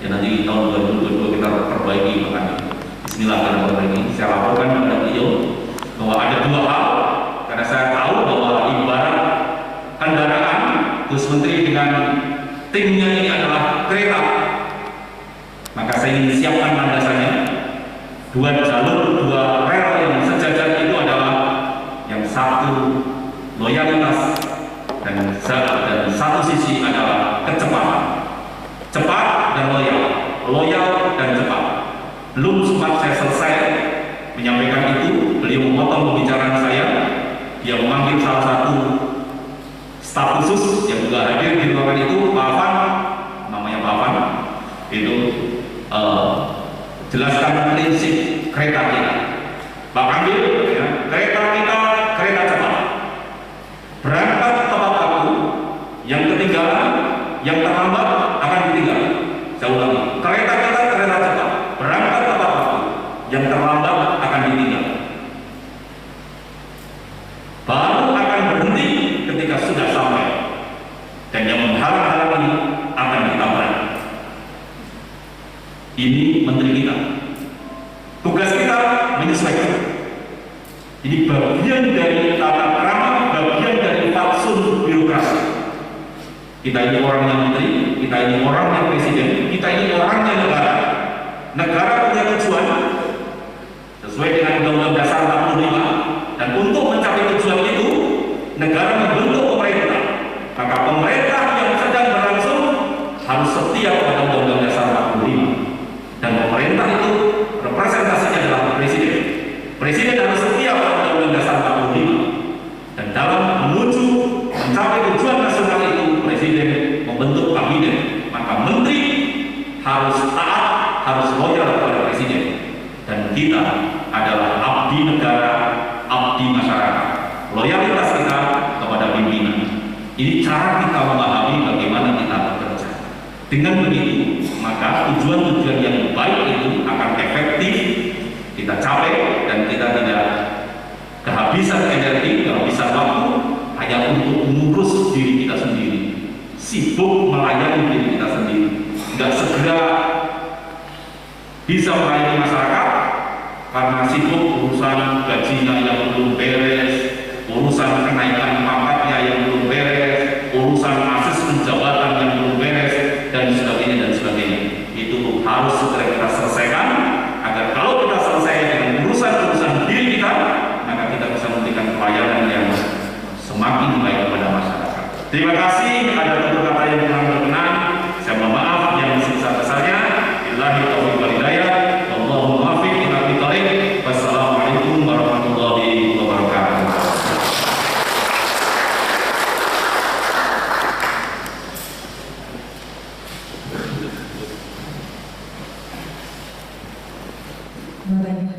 ya, nanti tahun 2022 kita perbaiki makanya. Bismillah kita perbaiki. Saya laporkan kepada beliau bahwa ada dua hal, karena saya tahu bahwa ibarat kendaraan Gus Menteri dengan timnya ini adalah kereta, maka saya ingin siapkan landasannya. Dua jalur, dua rel yang sejajar itu adalah yang satu loyalitas dan satu sisi adalah kecepatan. Cepat dan loyal, loyal dan cepat. Belum sempat saya selesai menyampaikan itu, beliau memotong pembicaraan saya. Dia memanggil salah satu staf khusus yang juga hadir di ruangan itu, Pak Afan, namanya Pak Afan, itu jelaskan prinsip kereta kita. Pak ambil ya, kereta kita kereta cepat, berangkat tepat waktu, yang ketinggalan, yang terlambat akan ditinggal. Saya ulangi, kereta kita kereta cepat, berangkat tepat waktu, yang terlambat akan ditinggal. Baru akan berhenti ketika sudah sampai, dan yang menghalang-halangi akan ditabrak. Ini menteri kita. Tugas kita menyesuaikan. Ini bagian dari tata krama, bagian dari fatsun birokrasi. Kita ini orangnya menteri, kita ini orangnya presiden, kita ini orangnya negara. Negara punya tujuan sesuai dengan Undang-Undang Dasar 45, dan untuk mencapai tujuan itu, negara membentuk pemerintah. Maka pemerintah yang sedang berlangsung harus setia pada Undang-Undang Dasar 45. Dan pemerintah itu representasinya adalah presiden. Presiden harus setia pada Undang-Undang Dasar 45. Dan dalam menuju mencapai tujuan nasional itu, presiden membentuk kabinet. Maka menteri harus taat, harus loyal kepada presiden. Dan kita adalah abdi negara, abdi masyarakat. Loyalitas kita kepada pimpinan. Ini cara kita memahami bagaimana kita bekerja. Dengan begitu, maka tujuan-tujuan yang baik itu akan efektif kita capai, dan kita tidak kehabisan energi, kehabisan waktu hanya untuk mengurus diri kita sendiri, sibuk melayani diri kita sendiri, tidak segera bisa melayani masyarakat karena sibuk urusan gajinya yang belum beres, urusan kenaikan pangkatnya yang belum beres, urusan asesmen jabatan yang belum beres, dan sebagainya dan sebagainya. Itu harus segera kita selesaikan, agar kalau kita selesai dengan urusan-urusan diri kita, maka kita bisa memberikan pelayanan yang semakin baik kepada masyarakat. Terima kasih. Ada tutur kata yang kurang berkenan, saya mohon maaf yang sebesar-besarnya. Billahi taufiq wal hidayah. Wallahu muwaffiq ila aqwamit thoriq. Wassalamualaikum warahmatullahi wabarakatuh. Bapak Ibu